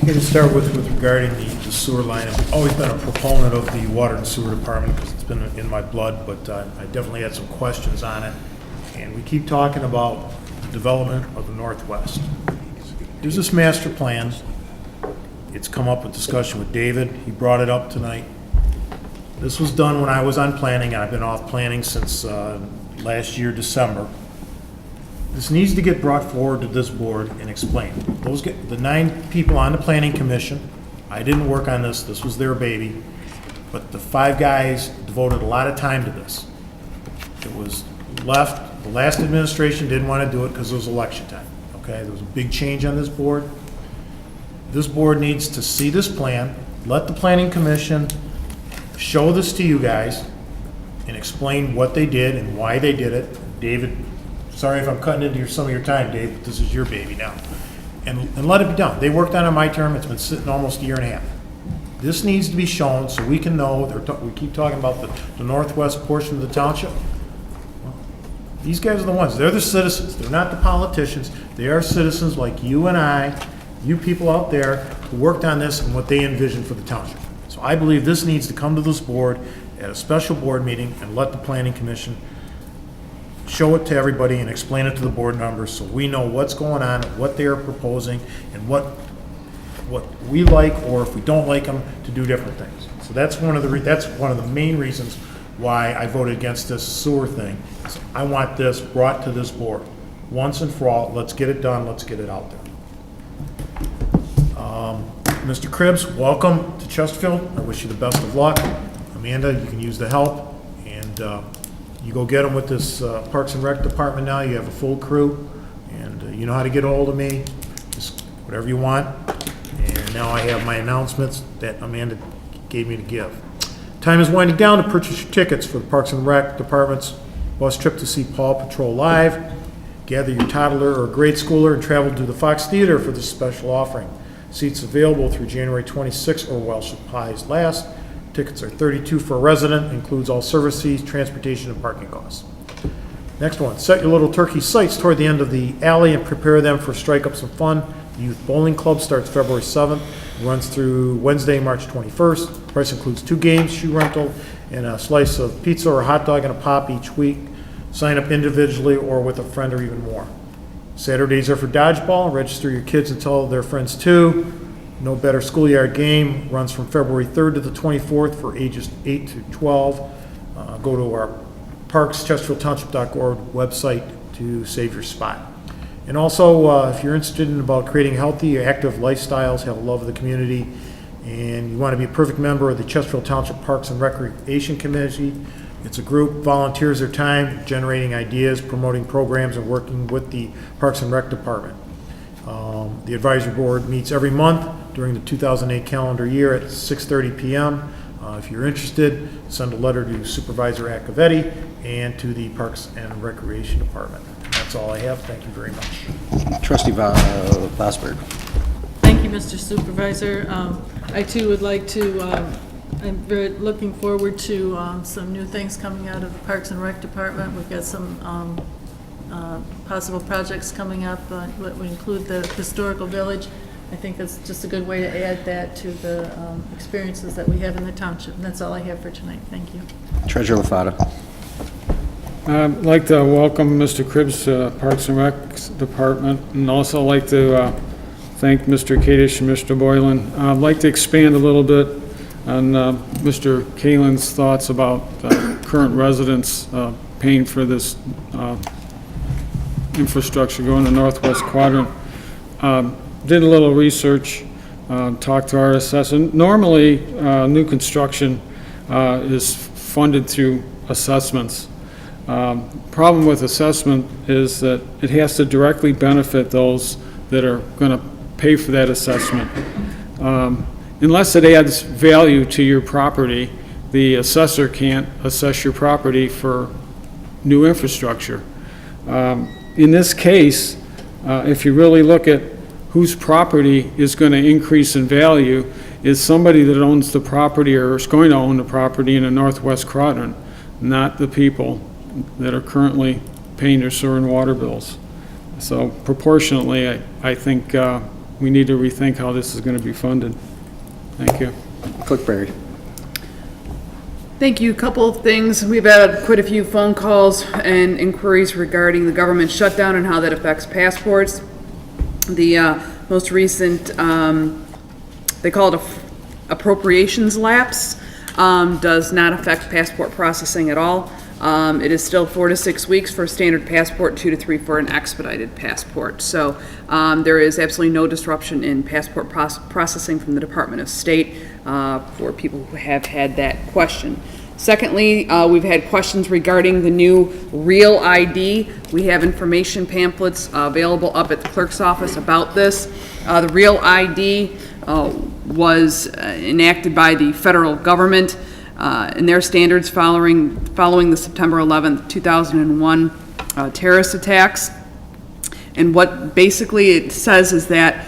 Okay, to start with regarding the sewer line, I've always been a proponent of the Water and Sewer Department because it's been in my blood, but I definitely had some questions on it. And we keep talking about the development of the Northwest. There's this master plan. It's come up with discussion with David. He brought it up tonight. This was done when I was on planning. I've been off planning since last year, December. This needs to get brought forward to this board and explained. The 9 people on the planning commission, I didn't work on this. This was their baby. But the 5 guys devoted a lot of time to this. It was left. The last administration didn't want to do it because it was election time. Okay, there was a big change on this board. This board needs to see this plan, let the planning commission show this to you guys, and explain what they did and why they did it. David, sorry if I'm cutting into some of your time, Dave, but this is your baby now. And let it be done. They worked on it my term. It's been sitting almost a year and a half. This needs to be shown so we can know. We keep talking about the northwest portion of the township. These guys are the ones, they're the citizens, they're not the politicians. They are citizens like you and I, you people out there who worked on this and what they envisioned for the township. So I believe this needs to come to this board at a special board meeting and let the planning commission show it to everybody and explain it to the board members so we know what's going on, what they are proposing, and what we like, or if we don't like them, to do different things. So that's one of the main reasons why I voted against this sewer thing. So I want this brought to this board once and for all. Let's get it done. Let's get it out there. Mr. Cribbs, welcome to Chesterfield. I wish you the best of luck. Amanda, you can use the help, and you go get them with this Parks and Rec department now. You have a full crew, and you know how to get a hold of me. Just whatever you want. And now I have my announcements that Amanda gave me to give. Time is winding down to purchase your tickets for the Parks and Rec Department's bus trip to see Paw Patrol live. Gather your toddler or grade schooler and travel to the Fox Theater for this special offering. Seats available through January 26th or while supplies last. Tickets are $32 for a resident, includes all service fees, transportation, and parking costs. Next one, set your little turkey sights toward the end of the alley and prepare them for strike up some fun. The Youth Bowling Club starts February 7th, runs through Wednesday, March 21st. Price includes 2 games, shoe rental, and a slice of pizza or a hot dog and a pop each week. Sign up individually or with a friend or even more. Saturdays are for dodgeball. Register your kids and tell their friends too. No Better Schoolyard game runs from February 3rd to the 24th for ages 8 to 12. Go to our Parks, ChesterfieldTownship.org website to save your spot. And also, if you're interested in about creating healthy, active lifestyles, have a love of the community, and you want to be a perfect member of the Chesterfield Township Parks and Recreation Committee, it's a group, volunteers their time, generating ideas, promoting programs, and working with the Parks and Rec Department. The advisory board meets every month during the 2008 calendar year at 6:30 p.m. If you're interested, send a letter to Supervisor Accavetti and to the Parks and Recreation Department. That's all I have. Thank you very much. Trustee Vosberg. Thank you, Mr. Supervisor. I too would like to, I'm very looking forward to some new things coming out of the Parks and Rec Department. We've got some possible projects coming up that would include the historical village. I think that's just a good way to add that to the experiences that we have in the township. And that's all I have for tonight. Thank you. Treasurer LaFata. I'd like to welcome Mr. Cribbs to Parks and Rec Department, and also like to thank Mr. Kadish and Mr. Boylan. I'd like to expand a little bit on Mr. Kalin's thoughts about current residents paying for this infrastructure going to Northwest Quadrant. Did a little research, talked to our assessor. Normally, new construction is funded through assessments. Problem with assessment is that it has to directly benefit those that are going to pay for that assessment. Unless it adds value to your property, the assessor can't assess your property for new infrastructure. In this case, if you really look at whose property is going to increase in value, is somebody that owns the property or is going to own the property in the Northwest Quadrant, not the people that are currently paying their sewer and water bills. So proportionately, I think we need to rethink how this is going to be funded. Thank you. Clerk Berry. Thank you. A couple of things. We've had quite a few phone calls and inquiries regarding the government shutdown and how that affects passports. The most recent, they call it appropriations lapse, does not affect passport processing at all. It is still 4 to 6 weeks for a standard passport, 2 to 3 for an expedited passport. So there is absolutely no disruption in passport processing from the Department of State for people who have had that question. Secondly, we've had questions regarding the new Real ID. We have information pamphlets available up at the clerk's office about this. The Real ID was enacted by the federal government in their standards following the September 11th, 2001 terrorist attacks. And what basically it says is that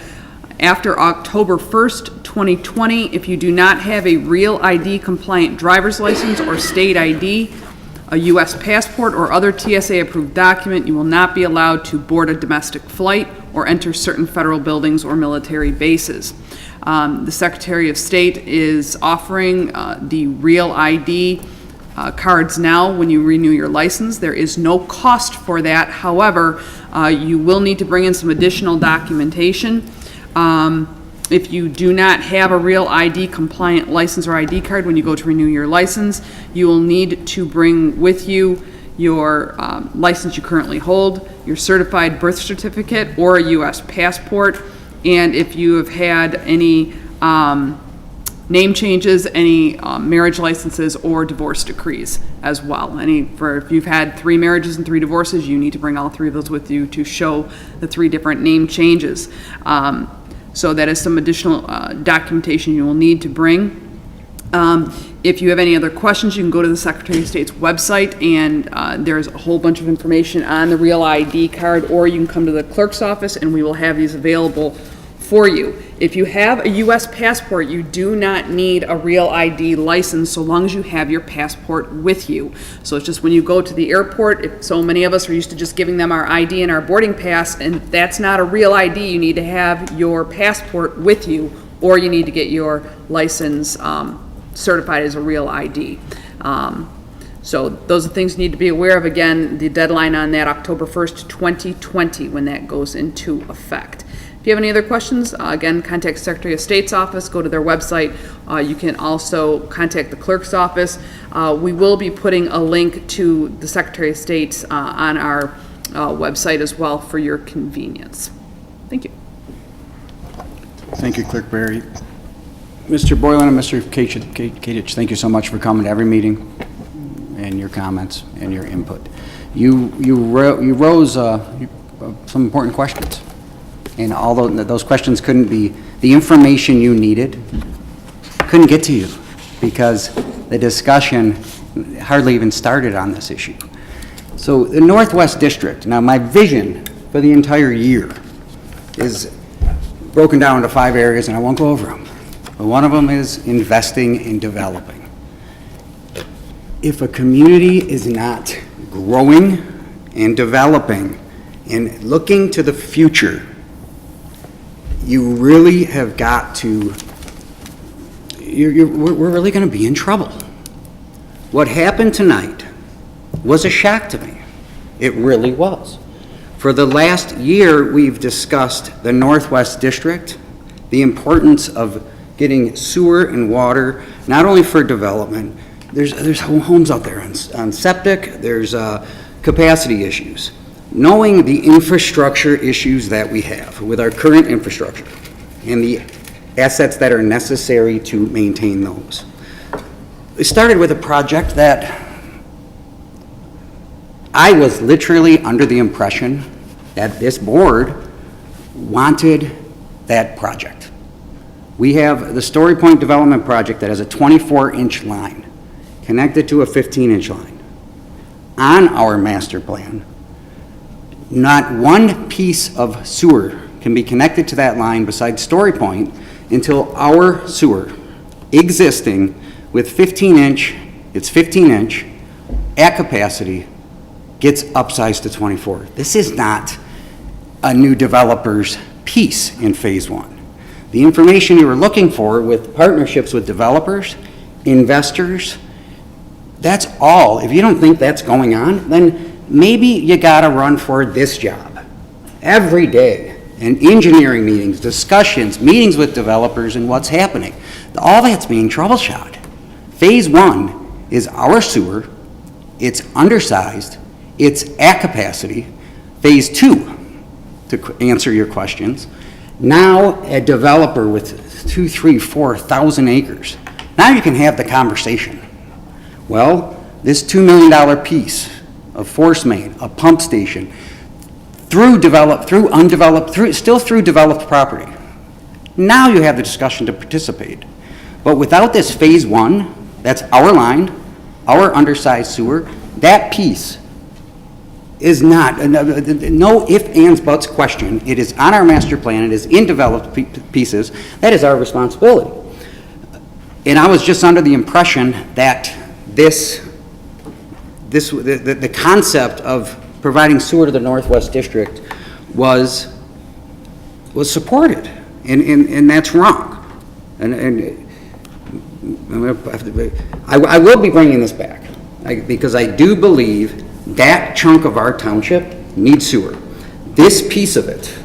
after October 1st, 2020, if you do not have a Real ID compliant driver's license or state ID, a U.S. passport or other TSA-approved document, you will not be allowed to board a domestic flight or enter certain federal buildings or military bases. The Secretary of State is offering the Real ID cards now when you renew your license. There is no cost for that. However, you will need to bring in some additional documentation. If you do not have a Real ID compliant license or ID card when you go to renew your license, you will need to bring with you your license you currently hold, your certified birth certificate or a U.S. passport, and if you have had any name changes, any marriage licenses or divorce decrees as well. If you've had 3 marriages and 3 divorces, you need to bring all 3 of those with you to show the 3 different name changes. So that is some additional documentation you will need to bring. If you have any other questions, you can go to the Secretary of State's website, and there's a whole bunch of information on the Real ID card, or you can come to the clerk's office and we will have these available for you. If you have a U.S. passport, you do not need a Real ID license so long as you have your passport with you. So it's just when you go to the airport, if so many of us are used to just giving them our ID and our boarding pass, and that's not a Real ID, you need to have your passport with you, or you need to get your license certified as a Real ID. So those are things you need to be aware of. Again, the deadline on that, October 1st, 2020, when that goes into effect. If you have any other questions, again, contact Secretary of State's office, go to their website. You can also contact the clerk's office. We will be putting a link to the Secretary of State's on our website as well for your convenience. Thank you. Thank you, Clerk Barry. Mr. Boylan and Mr. Kadich, thank you so much for coming to every meeting and your comments and your input. You rose some important questions. And although those questions couldn't be, the information you needed couldn't get to you because the discussion hardly even started on this issue. So the Northwest District, now my vision for the entire year is broken down into 5 areas, and I won't go over them. But one of them is investing in developing. If a community is not growing and developing and looking to the future, you really have got to, we're really going to be in trouble. What happened tonight was a shock to me. It really was. For the last year, we've discussed the Northwest District, the importance of getting sewer and water, not only for development. There's homes out there on septic, there's capacity issues. Knowing the infrastructure issues that we have with our current infrastructure and the assets that are necessary to maintain those. We started with a project that I was literally under the impression that this board wanted that project. We have the Story Point Development Project that has a 24-inch line connected to a 15-inch line. On our master plan, not one piece of sewer can be connected to that line besides Story Point until our sewer, existing with 15-inch, it's 15-inch, at capacity, gets upsized to 24. This is not a new developer's piece in Phase 1. The information you were looking for with partnerships with developers, investors, that's all. If you don't think that's going on, then maybe you gotta run for this job every day, and engineering meetings, discussions, meetings with developers and what's happening. All that's being troubleshot. Phase 1 is our sewer, it's undersized, it's at capacity. Phase 2, to answer your questions, now a developer with 2, 3, 4,000 acres, now you can have the conversation. Well, this $2 million piece of force main, a pump station, still through developed property. Now you have the discussion to participate. But without this Phase 1, that's our line, our undersized sewer, that piece is not, no ifs, ands, buts question. It is on our master plan, it is in developed pieces. That is our responsibility. And I was just under the impression that this the concept of providing sewer to the Northwest District was supported, and that's wrong. And I will be bringing this back, because I do believe that chunk of our township needs sewer. This piece of it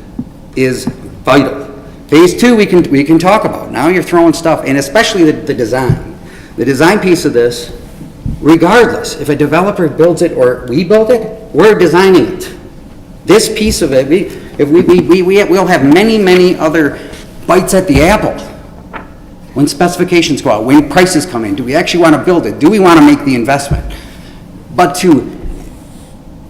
is vital. Phase 2, we can talk about. Now you're throwing stuff, and especially the design. The design piece of this, regardless, if a developer builds it or we build it, we're designing it. This piece of it, we'll have many, many other bites at the apple when specifications go out, when prices come in. Do we actually want to build it? Do we want to make the investment? But to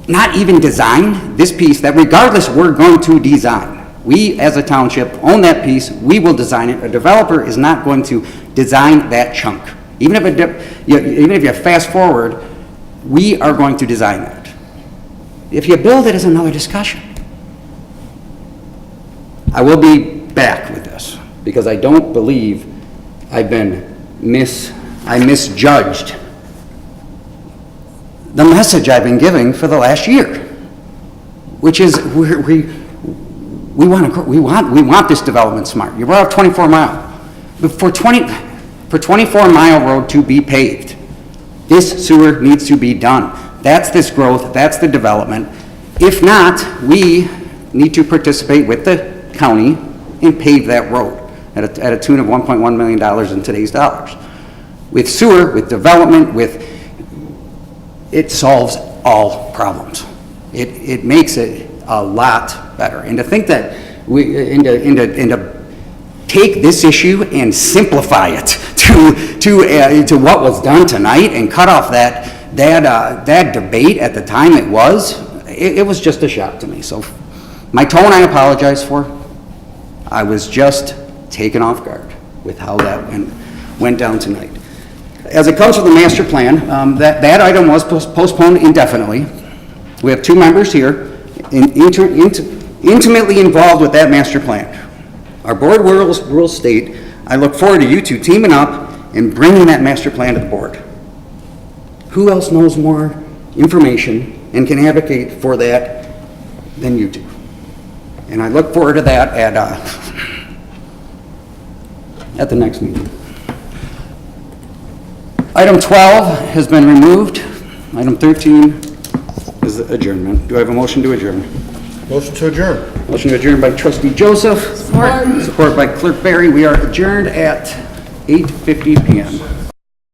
not even design this piece, that regardless, we're going to design. We, as a township, own that piece. We will design it. A developer is not going to design that chunk. Even if you fast forward, we are going to design that. If you build it, is another discussion. I will be back with this, because I don't believe I misjudged the message I've been giving for the last year, which is we want this development smart. You brought up 24 Mile. But for 24 Mile Road to be paved, this sewer needs to be done. That's this growth, that's the development. If not, we need to participate with the county and pave that road at a tune of $1.1 million in today's dollars. With sewer, with development, it solves all problems. It makes it a lot better. And to think that to take this issue and simplify it to what was done tonight and cut off that debate at the time it was just a shock to me. So my tone I apologize for. I was just taken off guard with how that went down tonight. As it comes to the master plan, that item was postponed indefinitely. We have two members here intimately involved with that master plan. Our board rules state, I look forward to you two teaming up and bringing that master plan to the board. Who else knows more information and can advocate for that than you do? And I look forward to that at the next meeting. Item 12 has been removed. Item 13 is adjournment. Do I have a motion to adjourn? Motion to adjourn. Motion to adjourn by trustee Joseph. Support by clerk Barry. We are adjourned at 8:50 p.m.